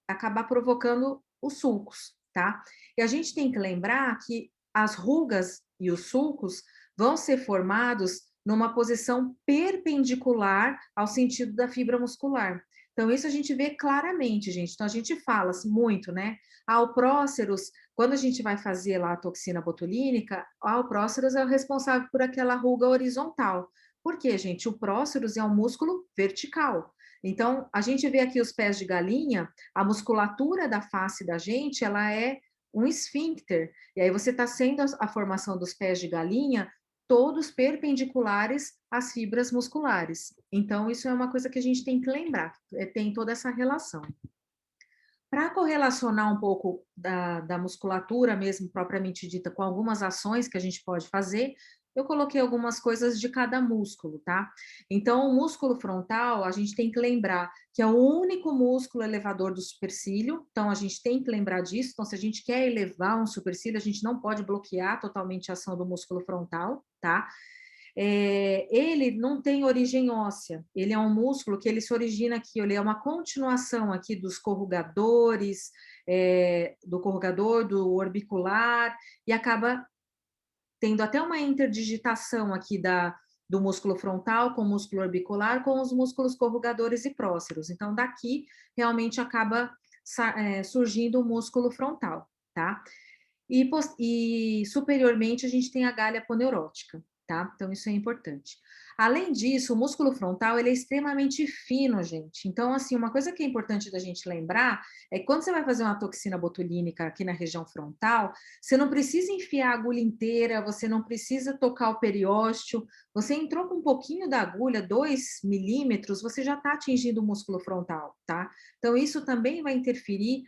acabar provocando os sulcos, tá? E a gente tem que lembrar que as rugas e os sulcos vão ser formados numa posição perpendicular ao sentido da fibra muscular. Então, isso a gente vê claramente, gente. Então, a gente fala muito, né? O próceros, quando a gente vai fazer lá a toxina botulínica, o próceros é o responsável por aquela ruga horizontal. Por quê, gente? O próceros é um músculo vertical. Então, a gente vê aqui os pés de galinha, a musculatura da face da gente, ela é um esfíncter. E aí você está sendo a formação dos pés de galinha todos perpendiculares às fibras musculares. Então, isso é uma coisa que a gente tem que lembrar, tem toda essa relação. Para correlacionar um pouco da musculatura mesmo, propriamente dita, com algumas ações que a gente pode fazer, eu coloquei algumas coisas de cada músculo, tá? Então, o músculo frontal, a gente tem que lembrar que é o único músculo elevador do supercílio, então a gente tem que lembrar disso. Então, se a gente quer elevar um supercílio, a gente não pode bloquear totalmente a ação do músculo frontal, tá? Ele não tem origem óssea, ele é um músculo que ele se origina aqui, ele é uma continuação aqui dos corrugadores, do corrugador, do orbicular, e acaba tendo até uma interdigitação aqui do músculo frontal com o músculo orbicular, com os músculos corrugadores e próceros. Então, daqui realmente acaba surgindo o músculo frontal, tá? E superiormente a gente tem a galha aponeurótica, tá? Então isso é importante. Além disso, o músculo frontal, ele é extremamente fino, gente. Então, assim, uma coisa que é importante da gente lembrar é que quando você vai fazer uma toxina botulínica aqui na região frontal, você não precisa enfiar a agulha inteira, você não precisa tocar o periósteo, você entrou com um pouquinho da agulha, 2 milímetros, você já está atingindo o músculo frontal, tá? Então, isso também vai interferir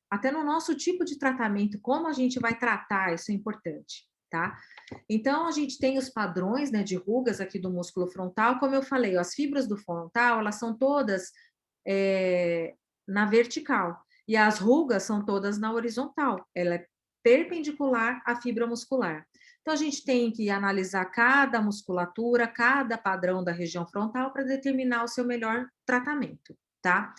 até no nosso tipo de tratamento, como a gente vai tratar, isso é importante, tá? Então, a gente tem os padrões, né, de rugas aqui do músculo frontal, como eu falei, as fibras do frontal, elas são todas na vertical, e as rugas são todas na horizontal, ela é perpendicular à fibra muscular. Então, a gente tem que analisar cada musculatura, cada padrão da região frontal para determinar o seu melhor tratamento, tá?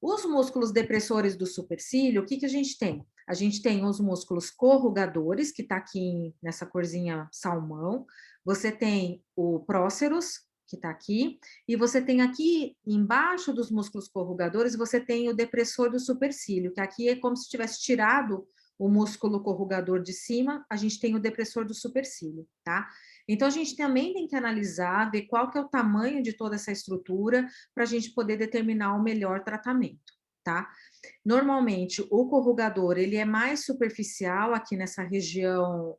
Os músculos depressores do supercílio, o que a gente tem? a gente tem os músculos corrugadores, que está aqui nessa corzinha salmão, você tem o próceros, que está aqui, e você tem aqui embaixo dos músculos corrugadores, você tem o depressor do supercílio, que aqui é como se tivesse tirado o músculo corrugador de cima, a gente tem o depressor do supercílio, tá? Então, a gente também tem que analisar, ver qual que é o tamanho de toda essa estrutura, para a gente poder determinar o melhor tratamento, tá? Normalmente, o corrugador, ele é mais superficial aqui nessa região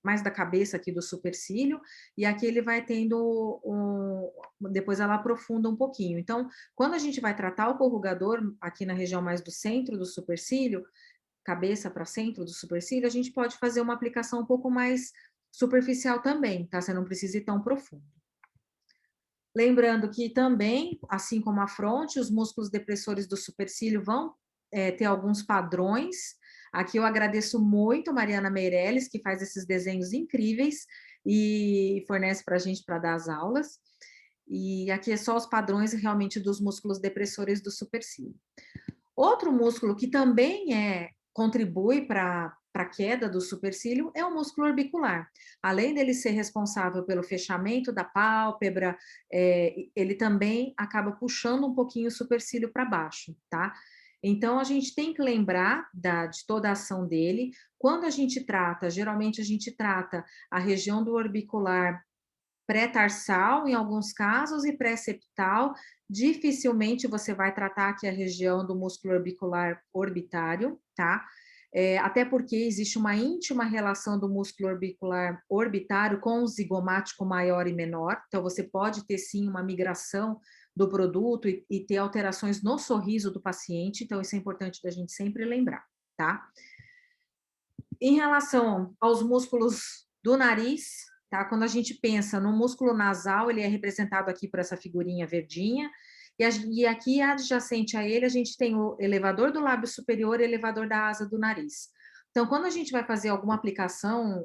mais da cabeça aqui do supercílio, e aqui ele vai tendo depois ela aprofunda um pouquinho. Então, quando a gente vai tratar o corrugador aqui na região mais do centro do supercílio, cabeça para centro do supercílio, a gente pode fazer uma aplicação um pouco mais superficial também, tá? Você não precisa ir tão profundo. Lembrando que também, assim como a fronte, os músculos depressores do supercílio vão ter alguns padrões. Aqui eu agradeço muito a Mariana Meirelles, que faz esses desenhos incríveis e fornece para a gente para dar as aulas. E aqui é só os padrões realmente dos músculos depressores do supercílio. Outro músculo que também contribui para a queda do supercílio é o músculo orbicular. Além dele ser responsável pelo fechamento da pálpebra, ele também acaba puxando um pouquinho o supercílio para baixo, tá? Então, a gente tem que lembrar de toda a ação dele. Quando a gente trata, geralmente a gente trata a região do orbicular pré-tarsal, em alguns casos, e pré-septal. Dificilmente você vai tratar aqui a região do músculo orbicular orbitário, tá? Até porque existe uma íntima relação do músculo orbicular orbitário com o zigomático maior e menor, então você pode ter sim uma migração do produto e ter alterações no sorriso do paciente, então isso é importante da gente sempre lembrar, tá? Em relação aos músculos do nariz, tá? Quando a gente pensa no músculo nasal, ele é representado aqui por essa figurinha verdinha, e aqui adjacente a ele, a gente tem o elevador do lábio superior e o elevador da asa do nariz. Então, quando a gente vai fazer alguma aplicação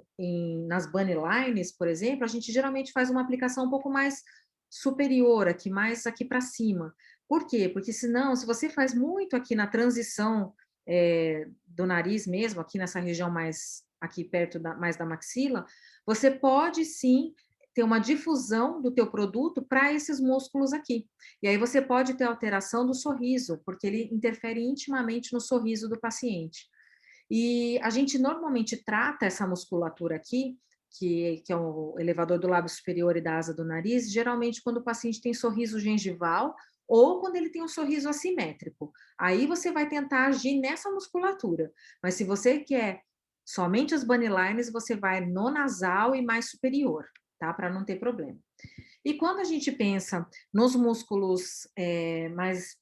nas bunny lines, por exemplo, a gente geralmente faz uma aplicação um pouco mais superior, aqui, mais aqui para cima. Por quê? Porque senão, se você faz muito aqui na transição do nariz mesmo, aqui nessa região mais aqui perto mais da maxila, você pode sim ter uma difusão do teu produto para esses músculos aqui. E aí você pode ter alteração do sorriso, porque ele interfere intimamente no sorriso do paciente. E a gente normalmente trata essa musculatura aqui, que é o elevador do lábio superior e da asa do nariz, geralmente quando o paciente tem sorriso gengival ou quando ele tem um sorriso assimétrico. Aí você vai tentar agir nessa musculatura. Mas se você quer somente os bunny lines, você vai no nasal e mais superior, tá? Para não ter problema. E quando a gente pensa nos músculos mais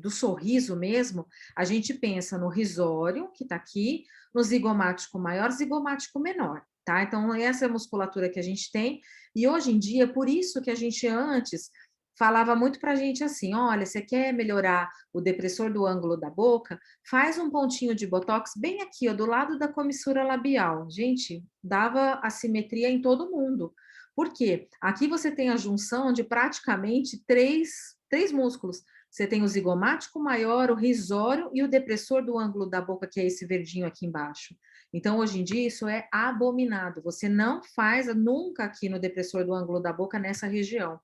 do sorriso mesmo, a gente pensa no risório, que está aqui, no zigomático maior, zigomático menor, tá? Então, essa é a musculatura que a gente tem, e hoje em dia, por isso que a gente antes falava muito para a gente assim, olha, você quer melhorar o depressor do ângulo da boca? Faz um pontinho de botox bem aqui, ó, do lado da comissura labial. Gente, dava assimetria em todo mundo. Por quê? Aqui você tem a junção de praticamente três músculos. Você tem o zigomático maior, o risório e o depressor do ângulo da boca, que é esse verdinho aqui embaixo. Então, hoje em dia, isso é abominado. Você não faz nunca aqui no depressor do ângulo da boca nessa região.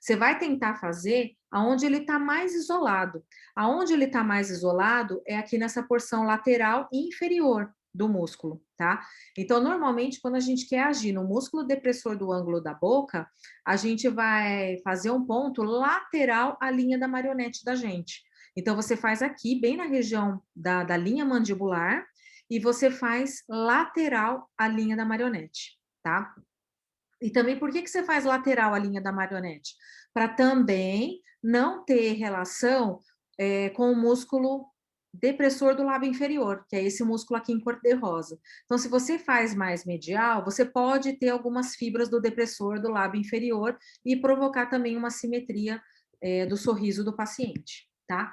Você vai tentar fazer aonde ele está mais isolado. Aonde ele está mais isolado é aqui nessa porção lateral e inferior do músculo, tá? Então, normalmente, quando a gente quer agir no músculo depressor do ângulo da boca, a gente vai fazer um ponto lateral à linha da marionete da gente. Então, você faz aqui, bem na região da linha mandibular, e você faz lateral à linha da marionete, tá? E também, por que você faz lateral à linha da marionete? Para também não ter relação com o músculo depressor do lábio inferior, que é esse músculo aqui em cor-de-rosa. Então, se você faz mais medial, você pode ter algumas fibras do depressor do lábio inferior e provocar também uma simetria do sorriso do paciente, tá?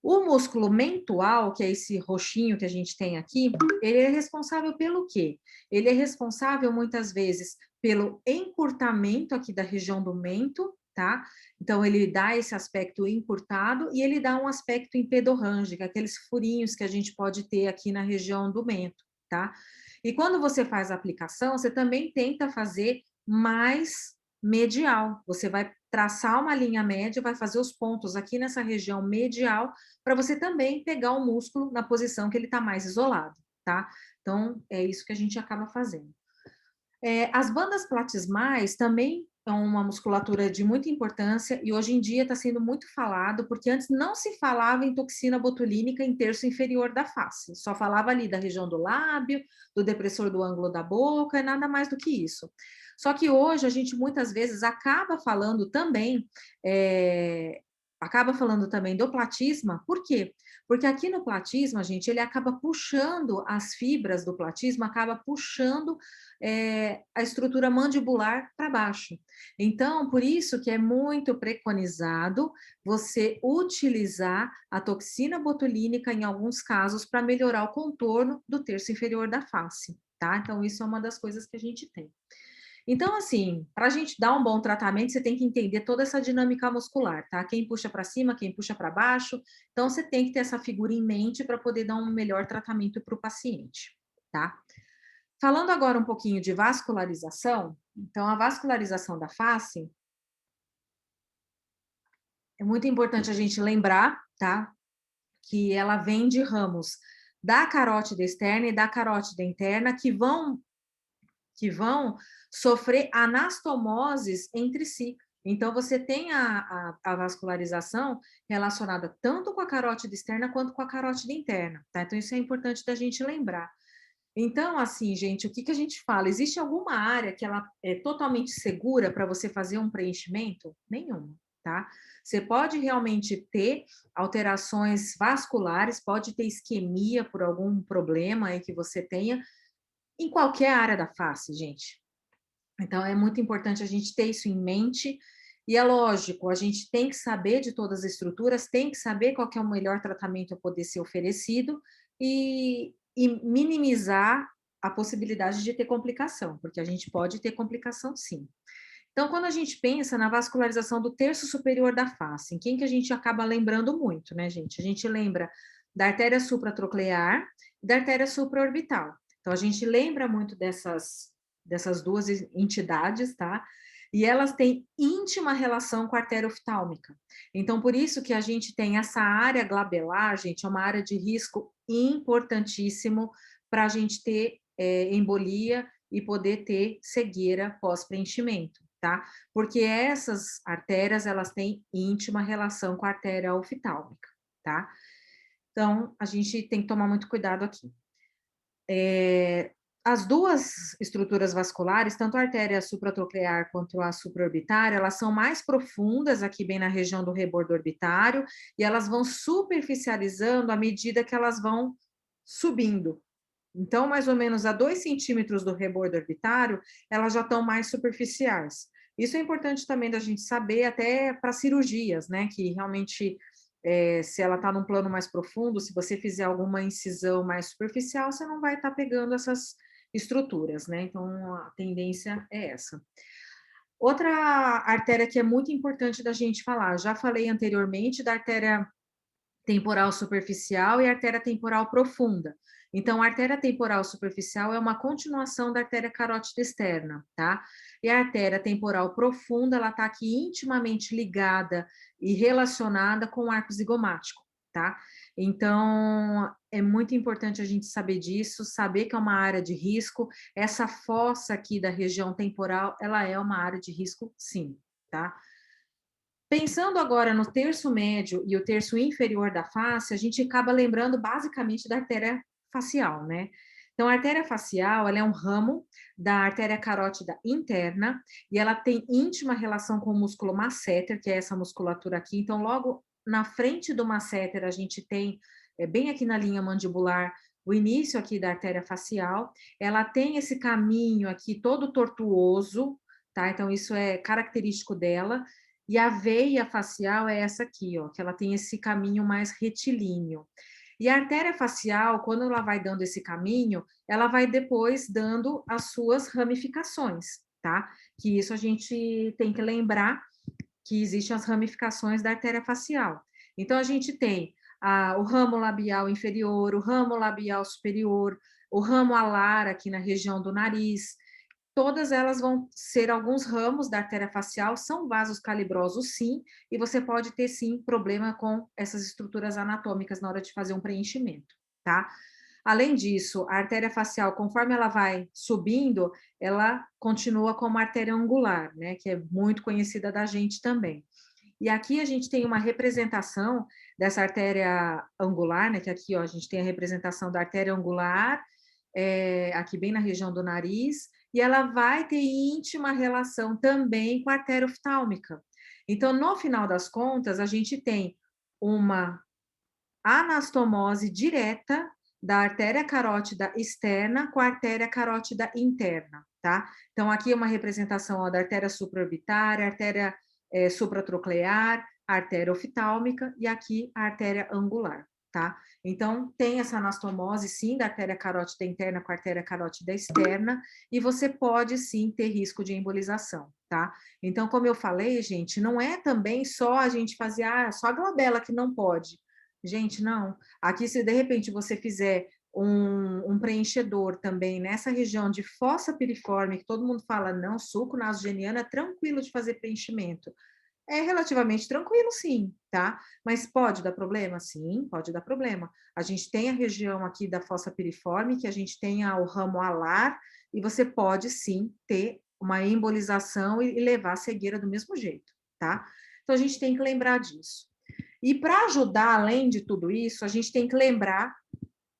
O músculo mentual, que é esse roxinho que a gente tem aqui, ele é responsável pelo quê? Ele é responsável, muitas vezes, pelo encurtamento aqui da região do mento tá? Então, ele dá esse aspecto encurtado e ele dá um aspecto empedorrângico, aqueles furinhos que a gente pode ter aqui na região do mento, tá? E quando você faz a aplicação, você também tenta fazer mais medial. Você vai traçar uma linha média, vai fazer os pontos aqui nessa região medial, para você também pegar o músculo na posição que ele está mais isolado, tá? Então, é isso que a gente acaba fazendo. As bandas platismais também são uma musculatura de muita importância e hoje em dia está sendo muito falado, porque antes não se falava em toxina botulínica em terço inferior da face, só falava ali da região do lábio, do depressor do ângulo da boca, e nada mais do que isso. Só que hoje a gente muitas vezes acaba falando também do platisma, por quê? Porque aqui no platisma, gente, ele acaba puxando as fibras do platisma, acaba puxando a estrutura mandibular para baixo. Então, por isso que é muito preconizado você utilizar a toxina botulínica em alguns casos para melhorar o contorno do terço inferior da face, tá? Então, isso é uma das coisas que a gente tem. Então, assim, para a gente dar um bom tratamento, você tem que entender toda essa dinâmica muscular, tá? Quem puxa para cima, quem puxa para baixo. Então, você tem que ter essa figura em mente para poder dar um melhor tratamento para o paciente, tá? Falando agora um pouquinho de vascularização, então, a vascularização da face é muito importante a gente lembrar, tá? Que ela vem de ramos da carótida externa e da carótida interna que vão sofrer anastomoses entre si. Então, você tem a vascularização relacionada tanto com a carótida externa quanto com a carótida interna, tá? Então, isso é importante da gente lembrar. Então, assim, gente, o que a gente fala? Existe alguma área que ela é totalmente segura para você fazer um preenchimento? Nenhuma, tá? Você pode realmente ter alterações vasculares, pode ter isquemia por algum problema aí que você tenha, em qualquer área da face, gente. Então, é muito importante a gente ter isso em mente. E é lógico, a gente tem que saber de todas as estruturas, tem que saber qual que é o melhor tratamento a poder ser oferecido e minimizar a possibilidade de ter complicação, porque a gente pode ter complicação sim. Então, quando a gente pensa na vascularização do terço superior da face, em quem que a gente acaba lembrando muito, né, gente? A gente lembra da artéria supratroclear e da artéria supraorbital. Então, a gente lembra muito dessas duas entidades, tá? E elas têm íntima relação com a artéria oftálmica. Então, por isso que a gente tem essa área glabelar, gente, é uma área de risco importantíssimo para a gente ter embolia e poder ter cegueira pós-preenchimento, tá? Porque essas artérias, elas têm íntima relação com a artéria oftálmica, tá? Então, a gente tem que tomar muito cuidado aqui. As duas estruturas vasculares, tanto a artéria supratroclear quanto a supraorbitária, elas são mais profundas aqui bem na região do rebordo orbitário e elas vão superficializando à medida que elas vão subindo. Então, mais ou menos a 2 centímetros do rebordo orbitário, elas já estão mais superficiais. Isso é importante também da gente saber até para cirurgias, né? Que realmente, se ela está num plano mais profundo, se você fizer alguma incisão mais superficial, você não vai estar pegando essas estruturas, né? Então, a tendência é essa. Outra artéria que é muito importante da gente falar, já falei anteriormente da artéria temporal superficial e artéria temporal profunda. Então, a artéria temporal superficial é uma continuação da artéria carótida externa, tá? E a artéria temporal profunda, ela está aqui intimamente ligada e relacionada com o arco zigomático, tá? Então, é muito importante a gente saber disso, saber que é uma área de risco. Essa fossa aqui da região temporal, ela é uma área de risco, sim, tá? Pensando agora no terço médio e o terço inferior da face, a gente acaba lembrando basicamente da artéria facial, né? Então, a artéria facial, ela é um ramo da artéria carótida interna e ela tem íntima relação com o músculo masseter, que é essa musculatura aqui. Então, logo na frente do masseter, a gente tem, bem aqui na linha mandibular, o início aqui da artéria facial. Ela tem esse caminho aqui todo tortuoso, tá? Então, isso é característico dela. E a veia facial é essa aqui, ó, que ela tem esse caminho mais retilíneo. E a artéria facial, quando ela vai dando esse caminho, ela vai depois dando as suas ramificações, tá? Que isso a gente tem que lembrar que existem as ramificações da artéria facial. Então, a gente tem o ramo labial inferior, o ramo labial superior, o ramo alar aqui na região do nariz. Todas elas vão ser alguns ramos da artéria facial, são vasos calibrosos, sim, e você pode ter, sim, problema com essas estruturas anatômicas na hora de fazer um preenchimento, tá? Além disso, a artéria facial, conforme ela vai subindo, ela continua como artéria angular, né, que é muito conhecida da gente também. E aqui a gente tem uma representação dessa artéria angular, né, que aqui, ó, a gente tem a representação da artéria angular, aqui bem na região do nariz, e ela vai ter íntima relação também com a artéria oftálmica. Então, no final das contas, a gente tem uma anastomose direta da artéria carótida externa com a artéria carótida interna, tá? Então, aqui é uma representação, ó, da artéria supraorbitária, artéria supratroclear, artéria oftálmica e aqui a artéria angular, tá? Então, tem essa anastomose, sim, da artéria carótida interna com a artéria carótida externa, e você pode, sim, ter risco de embolização, tá? Então, como eu falei, gente, não é também só a gente fazer, só a glabela que não pode. Gente, não. Aqui, se de repente você fizer um preenchedor também nessa região de fossa piriforme, que todo mundo fala, não, suco nasogeniano é tranquilo de fazer preenchimento. É relativamente tranquilo, sim, tá? Mas pode dar problema? Sim, pode dar problema. A gente tem a região aqui da fossa piriforme, que a gente tem o ramo alar, e você pode, sim, ter uma embolização e levar a cegueira do mesmo jeito, tá? Então, a gente tem que lembrar disso. E para ajudar, além de tudo isso, a gente tem que lembrar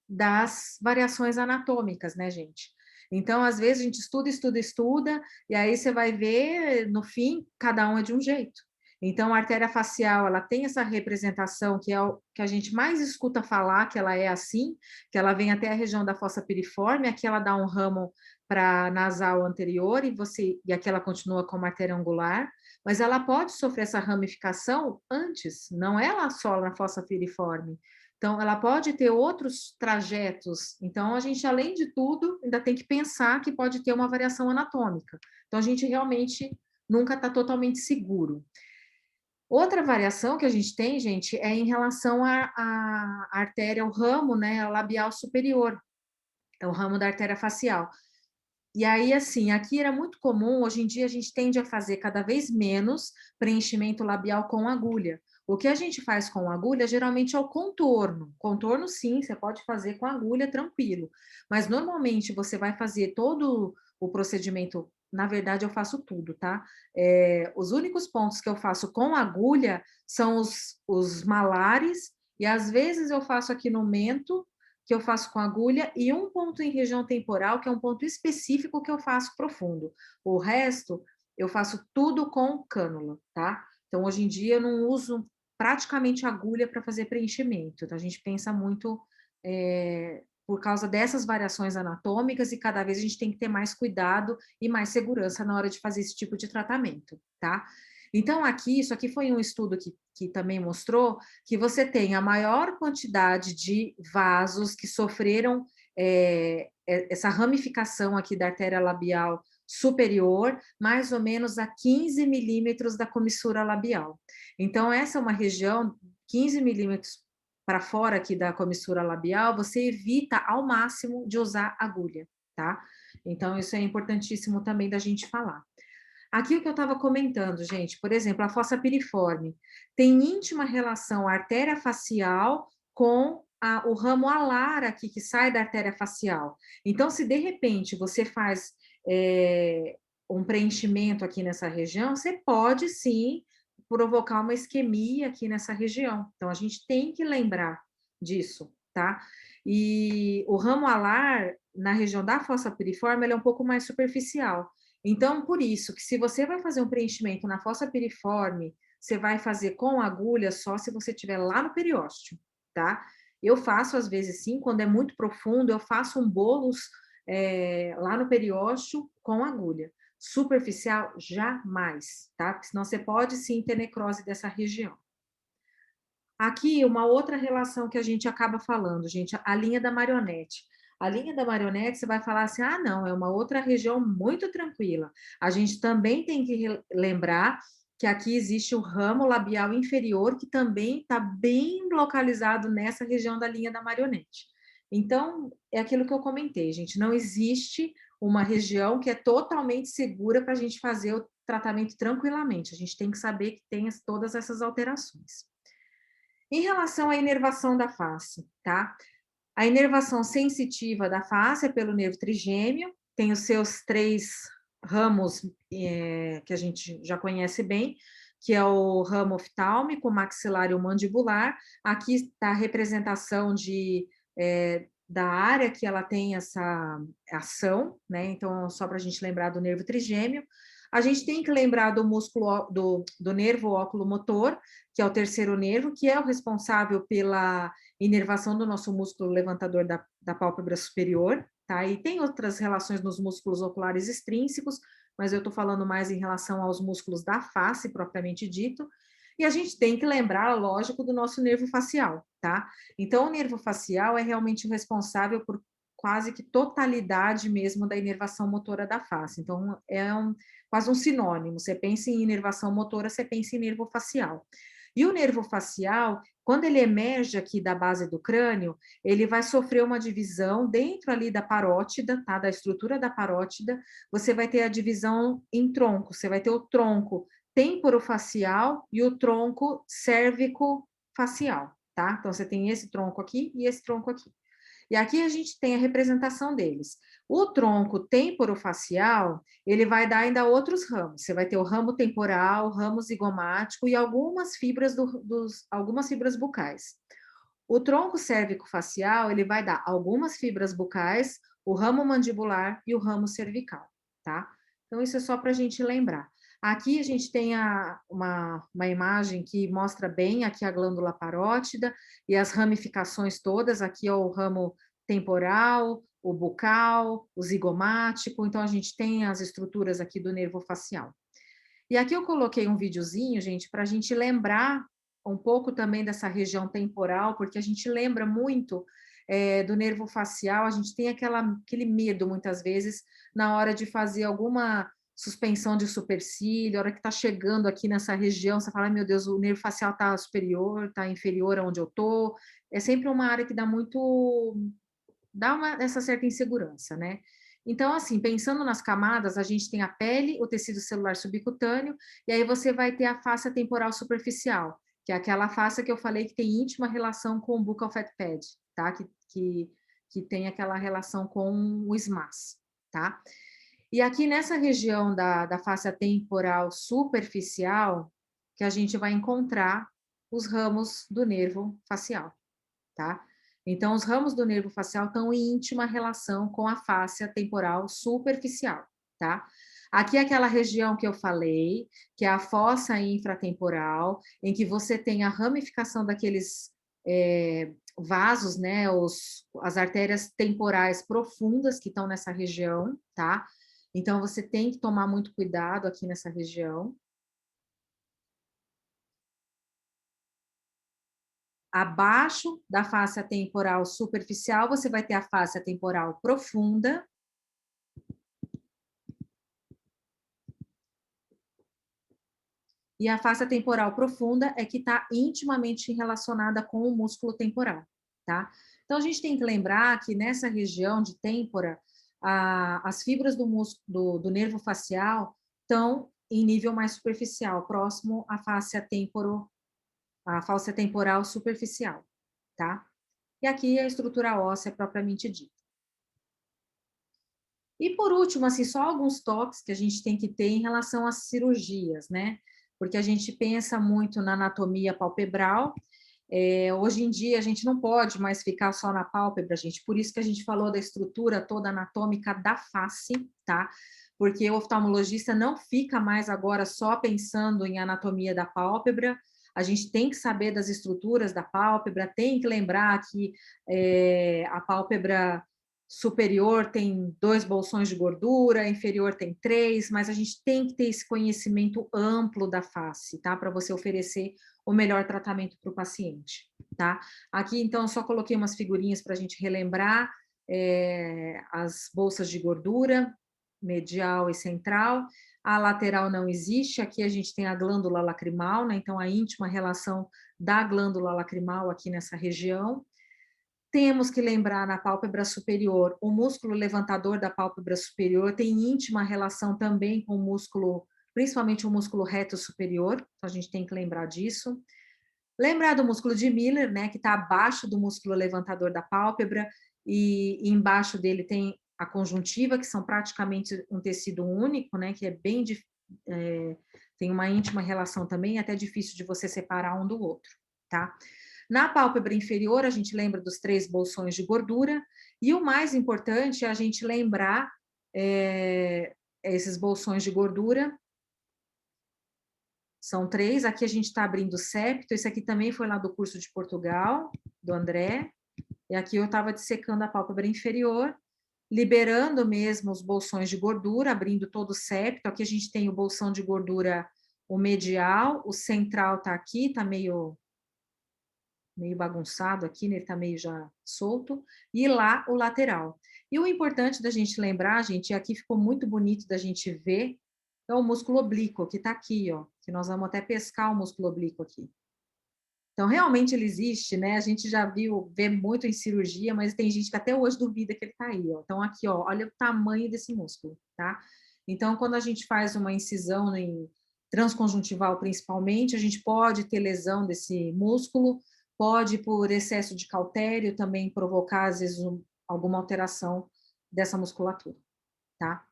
das variações anatômicas, né, gente? Então, às vezes, a gente estuda, e aí você vai ver, no fim, cada um é de um jeito. Então, a artéria facial, ela tem essa representação que é o que a gente mais escuta falar, que ela é assim, que ela vem até a região da fossa piriforme, aqui ela dá um ramo para nasal anterior, e aqui ela continua como artéria angular, mas ela pode sofrer essa ramificação antes, não é lá só na fossa piriforme. Então, ela pode ter outros trajetos. Então, a gente, além de tudo, ainda tem que pensar que pode ter uma variação anatômica. Então, a gente realmente nunca está totalmente seguro. Outra variação que a gente tem, gente, é em relação à artéria, o ramo, né, labial superior. É o ramo da artéria facial. E aí, assim, aqui era muito comum, hoje em dia a gente tende a fazer cada vez menos preenchimento labial com agulha. O que a gente faz com agulha, geralmente, é o contorno. Contorno, sim, você pode fazer com agulha, tranquilo. Mas, normalmente, você vai fazer todo o procedimento, na verdade, eu faço tudo, tá? Os únicos pontos que eu faço com agulha são os malares, e às vezes eu faço aqui no mento, que eu faço com agulha, e um ponto em região temporal, que é um ponto específico que eu faço profundo. O resto, eu faço tudo com cânula, tá? Então, hoje em dia, eu não uso praticamente agulha para fazer preenchimento. Então, a gente pensa muito por causa dessas variações anatômicas, e cada vez a gente tem que ter mais cuidado e mais segurança na hora de fazer esse tipo de tratamento, tá? Então, aqui, isso aqui foi um estudo que também mostrou que você tem a maior quantidade de vasos que sofreram essa ramificação aqui da artéria labial superior, mais ou menos a 15 milímetros da comissura labial. Então, essa é uma região, 15 milímetros para fora aqui da comissura labial, você evita ao máximo de usar agulha, tá? Então, isso é importantíssimo também da gente falar. Aqui o que eu estava comentando, gente, por exemplo, a fossa piriforme tem íntima relação a artéria facial com o ramo alar aqui, que sai da artéria facial. Então, se de repente você faz um preenchimento aqui nessa região, você pode sim provocar uma isquemia aqui nessa região. Então, a gente tem que lembrar disso, tá? E o ramo alar, na região da fossa piriforme, ele é um pouco mais superficial. Então, por isso, que se você vai fazer um preenchimento na fossa piriforme, você vai fazer com agulha só se você estiver lá no periósteo, tá? Eu faço, às vezes, sim, quando é muito profundo, eu faço um bolos lá no periósteo com agulha. Superficial, jamais, tá? Porque senão você pode, sim, ter necrose dessa região. Aqui, uma outra relação que a gente acaba falando, gente, a linha da marionete. A linha da marionete, você vai falar assim, não, é uma outra região muito tranquila. A gente também tem que lembrar que aqui existe o ramo labial inferior, que também está bem localizado nessa região da linha da marionete. Então, é aquilo que eu comentei, gente, não existe uma região que é totalmente segura para a gente fazer o tratamento tranquilamente, a gente tem que saber que tem todas essas alterações. Em relação à inervação da face, tá? A inervação sensitiva da face é pelo nervo trigêmeo, tem os seus 3 ramos que a gente já conhece bem, que é o ramo oftálmico, maxilar e o mandibular. Aqui está a representação da área que ela tem essa ação, né? Então, só para a gente lembrar do nervo trigêmeo. A gente tem que lembrar do músculo do nervo oculomotor, que é o terceiro nervo, que é o responsável pela inervação do nosso músculo levantador da pálpebra superior, tá? E tem outras relações nos músculos oculares extrínsecos, mas eu estou falando mais em relação aos músculos da face, propriamente dito. E a gente tem que lembrar, lógico, do nosso nervo facial, tá? Então, o nervo facial é realmente o responsável por quase que totalidade mesmo da inervação motora da face. Então, quase um sinônimo. Você pensa em inervação motora, você pensa em nervo facial. E o nervo facial, quando ele emerge aqui da base do crânio, ele vai sofrer uma divisão dentro ali da parótida, tá? Da estrutura da parótida, você vai ter a divisão em tronco, você vai ter o tronco temporofacial e o tronco cérvico-facial, tá? Então, você tem esse tronco aqui e esse tronco aqui. E aqui a gente tem a representação deles. O tronco temporofacial, ele vai dar ainda outros ramos. Você vai ter o ramo temporal, o ramo zigomático e algumas fibras algumas fibras bucais. O tronco cérvico-facial, ele vai dar algumas fibras bucais, o ramo mandibular e o ramo cervical, tá? Então, isso é só para a gente lembrar. Aqui a gente tem uma imagem que mostra bem aqui a glândula parótida e as ramificações todas. Aqui é o ramo temporal, o bucal, o zigomático. Então, a gente tem as estruturas aqui do nervo facial. E aqui eu coloquei um videozinho, gente, para a gente lembrar um pouco também dessa região temporal, porque a gente lembra muito do nervo facial, a gente tem aquele medo, muitas vezes, na hora de fazer alguma suspensão de supercílio, a hora que está chegando aqui nessa região, você fala, meu Deus, o nervo facial está superior, está inferior aonde eu estou. É sempre uma área que dá essa certa insegurança, né? Então, assim, pensando nas camadas, a gente tem a pele, o tecido celular subcutâneo, e aí você vai ter a face temporal superficial, que é aquela face que eu falei que tem íntima relação com o buccal fat pad, tá? Que tem aquela relação com o SMAS, tá? E aqui nessa região da face temporal superficial, que a gente vai encontrar os ramos do nervo facial, tá? Então, os ramos do nervo facial estão em íntima relação com a fáscia temporal superficial, tá? Aqui é aquela região que eu falei, que é a fossa infratemporal, em que você tem a ramificação daqueles vasos, né? As artérias temporais profundas que estão nessa região, tá? Então, você tem que tomar muito cuidado aqui nessa região. Abaixo da face temporal superficial, você vai ter a face temporal profunda. E a face temporal profunda é que está intimamente relacionada com o músculo temporal, tá? Então, a gente tem que lembrar que nessa região de têmpora, as fibras do nervo facial estão em nível mais superficial, próximo à face temporal superficial, tá? E aqui a estrutura óssea propriamente dita. E por último, assim, só alguns toques que a gente tem que ter em relação às cirurgias, né? Porque a gente pensa muito na anatomia palpebral. Hoje em dia a gente não pode mais ficar só na pálpebra, gente. Por isso que a gente falou da estrutura toda anatômica da face, tá? Porque o oftalmologista não fica mais agora só pensando em anatomia da pálpebra. A gente tem que saber das estruturas da pálpebra, tem que lembrar que a pálpebra superior tem 2 bolsões de gordura, inferior tem 3, mas a gente tem que ter esse conhecimento amplo da face, tá? Para você oferecer o melhor tratamento para o paciente, tá? Aqui, então, eu só coloquei umas figurinhas para a gente relembrar as bolsas de gordura, medial e central. A lateral não existe, aqui a gente tem a glândula lacrimal, né? Então, a íntima relação da glândula lacrimal aqui nessa região. Temos que lembrar na pálpebra superior, o músculo levantador da pálpebra superior tem íntima relação também com o músculo, principalmente o músculo reto superior, então a gente tem que lembrar disso. Lembrar do músculo de Miller, né, que está abaixo do músculo levantador da pálpebra, e embaixo dele tem a conjuntiva, que são praticamente um tecido único, né, que é bem, tem uma íntima relação também, até difícil de você separar um do outro, tá? Na pálpebra inferior, a gente lembra dos 3 bolsões de gordura, e o mais importante é a gente lembrar esses bolsões de gordura, são 3, aqui a gente está abrindo o septo, esse aqui também foi lá do curso de Portugal, do André, e aqui eu estava dissecando a pálpebra inferior, liberando mesmo os bolsões de gordura, abrindo todo o septo, aqui a gente tem o bolsão de gordura, o medial, o central está aqui, está meio bagunçado aqui, né? Ele está meio já solto, e lá o lateral. E o importante da gente lembrar, gente, e aqui ficou muito bonito da gente ver, é o músculo oblíquo, que está aqui, ó, que nós vamos até pescar o músculo oblíquo aqui. Então, realmente ele existe, né? A gente já vê muito em cirurgia, mas tem gente que até hoje duvida que ele está aí, ó. Então, aqui, ó, olha o tamanho desse músculo, tá? Então, quando a gente faz uma incisão em transconjuntival, principalmente, a gente pode ter lesão desse músculo, pode, por excesso de cautério, também provocar, às vezes, alguma alteração dessa musculatura, tá?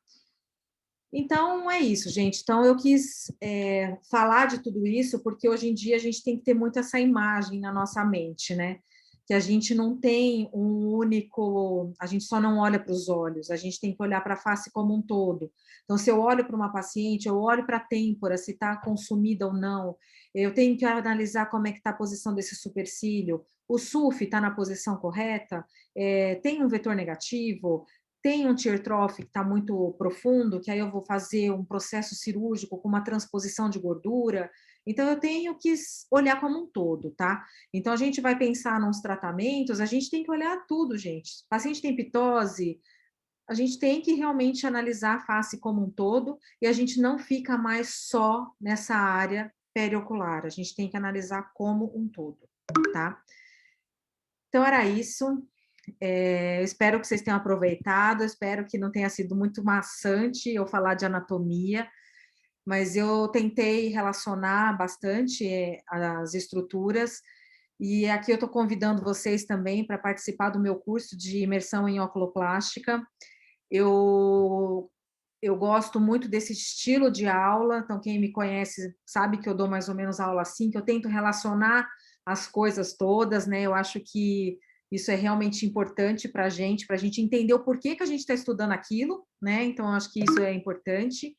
Então, é isso, gente. Então, eu quis falar de tudo isso, porque hoje em dia a gente tem que ter muito essa imagem na nossa mente, né? Que a gente não tem um único... A gente só não olha para os olhos, a gente tem que olhar para a face como um todo. Então, se eu olho para uma paciente, eu olho para a têmpora, se está consumida ou não. Eu tenho que analisar como é que está a posição desse supercílio. O SUF está na posição correta? Tem um vetor negativo? Tem um tear trough que está muito profundo, que aí eu vou fazer um processo cirúrgico com uma transposição de gordura. Então, eu tenho que olhar como um todo, tá? Então, a gente vai pensar nos tratamentos, a gente tem que olhar tudo, gente. O paciente tem pitose, a gente tem que realmente analisar a face como um todo, e a gente não fica mais só nessa área periocular, a gente tem que analisar como um todo, tá? Então, era isso. Eu espero que vocês tenham aproveitado, espero que não tenha sido muito maçante eu falar de anatomia, mas eu tentei relacionar bastante as estruturas, e aqui eu estou convidando vocês também para participar do meu curso de imersão em oculoplástica. Eu gosto muito desse estilo de aula, então quem me conhece sabe que eu dou mais ou menos aula assim, que eu tento relacionar as coisas todas, né? Eu acho que isso é realmente importante para a gente entender o porquê que a gente está estudando aquilo, né? Então, eu acho que isso é importante.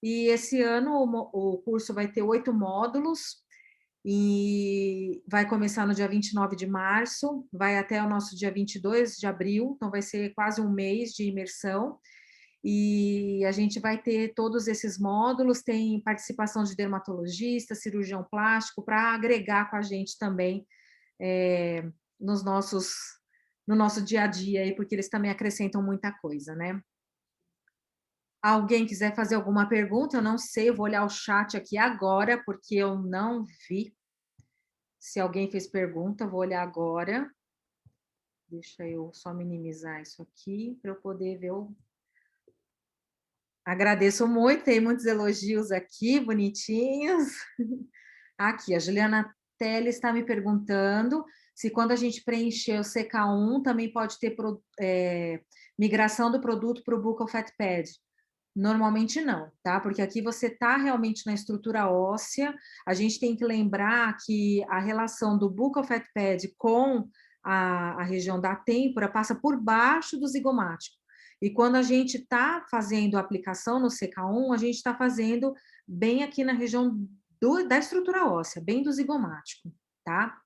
E esse ano o curso vai ter 8 módulos, e vai começar no dia 29 de março, vai até o nosso dia 22 de abril, então vai ser quase um mês de imersão, e a gente vai ter todos esses módulos, tem participação de dermatologista, cirurgião plástico, para agregar com a gente também no nosso dia a dia, aí, porque eles também acrescentam muita coisa, né? Alguém quiser fazer alguma pergunta, eu não sei, eu vou olhar o chat aqui agora, porque eu não vi. Se alguém fez pergunta, vou olhar agora. Deixa eu só minimizar isso aqui, para eu poder ver o... Agradeço muito, tem muitos elogios aqui, bonitinhos. Aqui, a Juliana Teles está me perguntando se quando a gente preencher o CK1, também pode ter migração do produto para o Buccal Fat Pad. Normalmente não, tá? Porque aqui você está realmente na estrutura óssea, a gente tem que lembrar que a relação do Buccal Fat Pad com a região da têmpora passa por baixo do zigomático. E quando a gente está fazendo a aplicação no CK1, a gente está fazendo bem aqui na região da estrutura óssea, bem do zigomático, tá?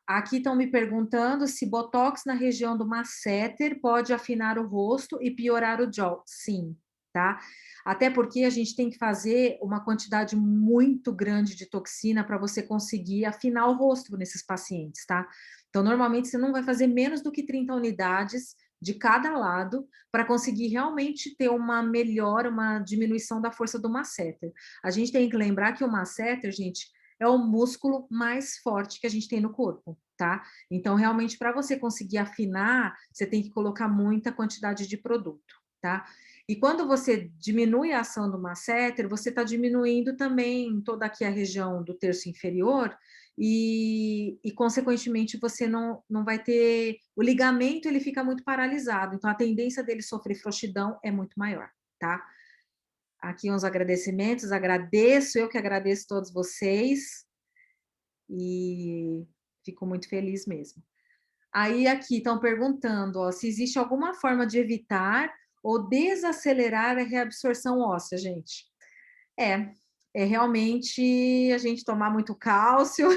Aqui estão me perguntando se botox na região do masseter pode afinar o rosto e piorar o jaw. Sim, tá? Até porque a gente tem que fazer uma quantidade muito grande de toxina para você conseguir afinar o rosto nesses pacientes, tá? Então, normalmente, você não vai fazer menos do que 30 unidades de cada lado, para conseguir realmente ter uma melhora, uma diminuição da força do masseter. A gente tem que lembrar que o masseter, gente, é o músculo mais forte que a gente tem no corpo, tá? Então, realmente, para você conseguir afinar, você tem que colocar muita quantidade de produto, tá? E quando você diminui a ação do masseter, você está diminuindo também toda aqui a região do terço inferior e consequentemente, você não vai ter... O ligamento, ele fica muito paralisado, então a tendência dele sofrer frouxidão é muito maior, tá? Aqui uns agradecimentos, eu que agradeço todos vocês e fico muito feliz mesmo. Aí aqui estão perguntando, ó, se existe alguma forma de evitar ou desacelerar a reabsorção óssea, gente. É realmente a gente tomar muito cálcio.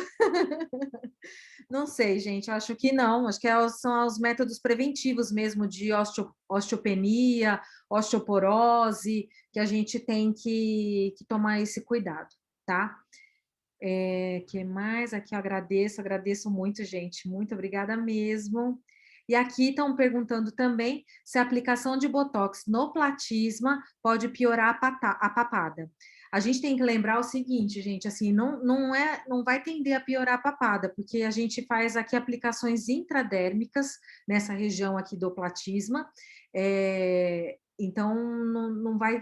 Não sei, gente, acho que não. Acho que são os métodos preventivos mesmo de osteopenia, osteoporose, que a gente tem que tomar esse cuidado, tá? Que mais? Aqui eu agradeço muito, gente. Muito obrigada mesmo. E aqui estão perguntando também se a aplicação de Botox no platisma pode piorar a papada. A gente tem que lembrar o seguinte, gente, assim, não vai tender a piorar a papada, porque a gente faz aqui aplicações intradérmicas nessa região aqui do platisma, então não vai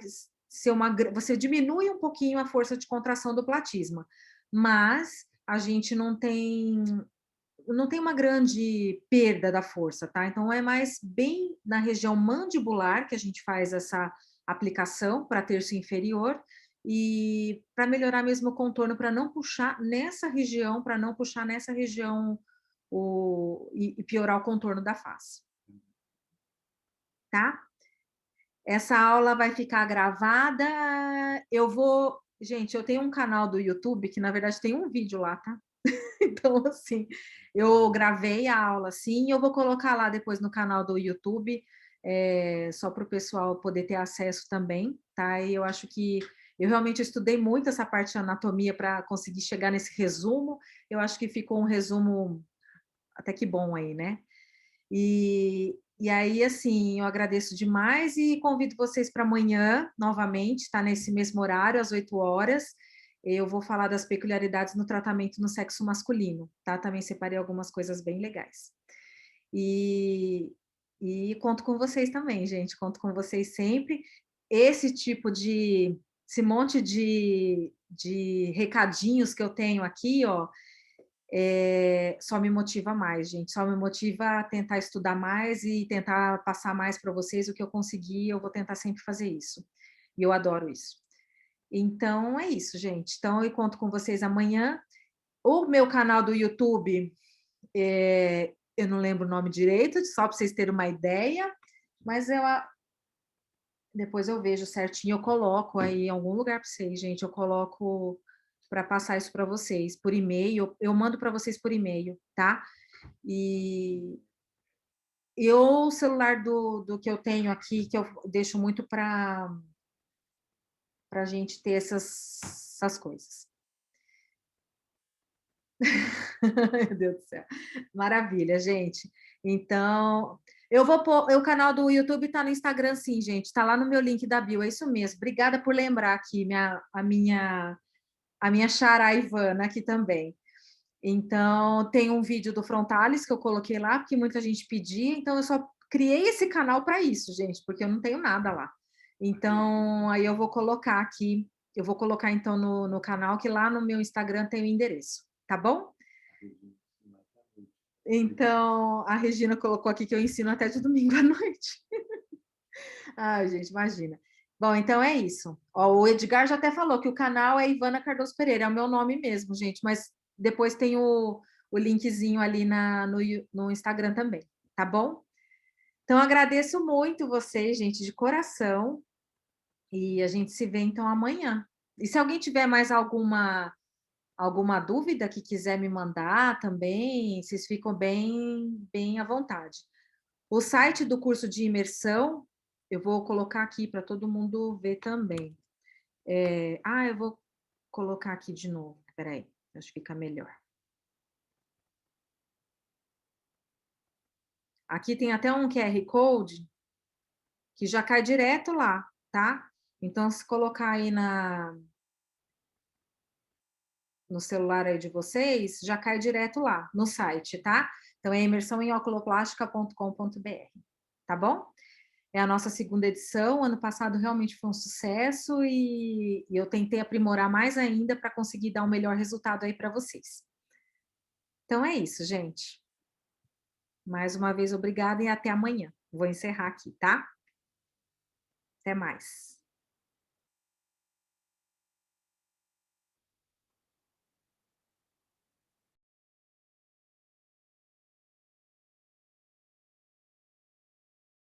ser você diminui um pouquinho a força de contração do platisma, mas a gente não tem uma grande perda da força, tá? Então, é mais bem na região mandibular que a gente faz essa aplicação para terço inferior e para melhorar mesmo o contorno, para não puxar nessa região, e piorar o contorno da face. Tá? Essa aula vai ficar gravada. Gente, eu tenho um canal do YouTube que, na verdade, tem um vídeo lá, tá? Então, assim, eu gravei a aula, assim, e eu vou colocar lá depois no canal do YouTube, só para o pessoal poder ter acesso também, tá? E eu acho que eu realmente estudei muito essa parte de anatomia para conseguir chegar nesse resumo. Eu acho que ficou um resumo até que bom aí, né? E aí, assim, eu agradeço demais e convido vocês para amanhã, novamente, tá nesse mesmo horário, às 8 horas. Eu vou falar das peculiaridades no tratamento no sexo masculino, tá? Também separei algumas coisas bem legais. E conto com vocês também, gente, conto com vocês sempre. Esse monte de recadinhos que eu tenho aqui, ó, só me motiva mais, gente, só me motiva a tentar estudar mais e tentar passar mais para vocês o que eu conseguir, eu vou tentar sempre fazer isso. E eu adoro isso. Então, é isso, gente. Então, eu conto com vocês amanhã. O meu canal do YouTube, eu não lembro o nome direito, só para vocês terem uma ideia, mas depois eu vejo certinho, eu coloco aí em algum lugar para vocês, gente, eu coloco para passar isso para vocês por e-mail, eu mando para vocês por e-mail, tá? E o celular do que eu tenho aqui, que eu deixo muito para a gente ter essas coisas. Meu Deus do céu. Maravilha, gente. Então, eu vou pôr... O canal do YouTube está no Instagram, sim, gente. Está lá no meu link da bio, é isso mesmo. Obrigada por lembrar aqui, a minha xará Ivana aqui também. Então, tem um vídeo do Frontalis que eu coloquei lá, porque muita gente pedia, então eu só criei esse canal para isso, gente, porque eu não tenho nada lá. Então, aí eu vou colocar aqui, então no canal, que lá no meu Instagram tem o endereço, tá bom? Então, a Regina colocou aqui que eu ensino até de domingo à noite. Ai, gente, imagina. Bom, então é isso. Ó, o Edgar já até falou que o canal é Ivana Cardoso Pereira, é o meu nome mesmo, gente, mas depois tem o linkzinho ali no Instagram também, tá bom? Então, agradeço muito vocês, gente, de coração, e a gente se vê, então, amanhã. E se alguém tiver mais alguma dúvida que quiser me mandar também, vocês ficam bem à vontade. O site do curso de imersão, eu vou colocar aqui para todo mundo ver também. Eu vou colocar aqui de novo, peraí, acho que fica melhor. Aqui tem até um QR Code que já cai direto lá, tá? Então, se colocar aí no celular aí de vocês, já cai direto lá, no site, tá? Então, é imersãoemoculoplástica.com.br, tá bom? É a nossa segunda edição, ano passado realmente foi um sucesso e eu tentei aprimorar mais ainda para conseguir dar um melhor resultado aí para vocês. Então, é isso, gente. Mais uma vez, obrigada e até amanhã. Vou encerrar aqui, tá? Até mais.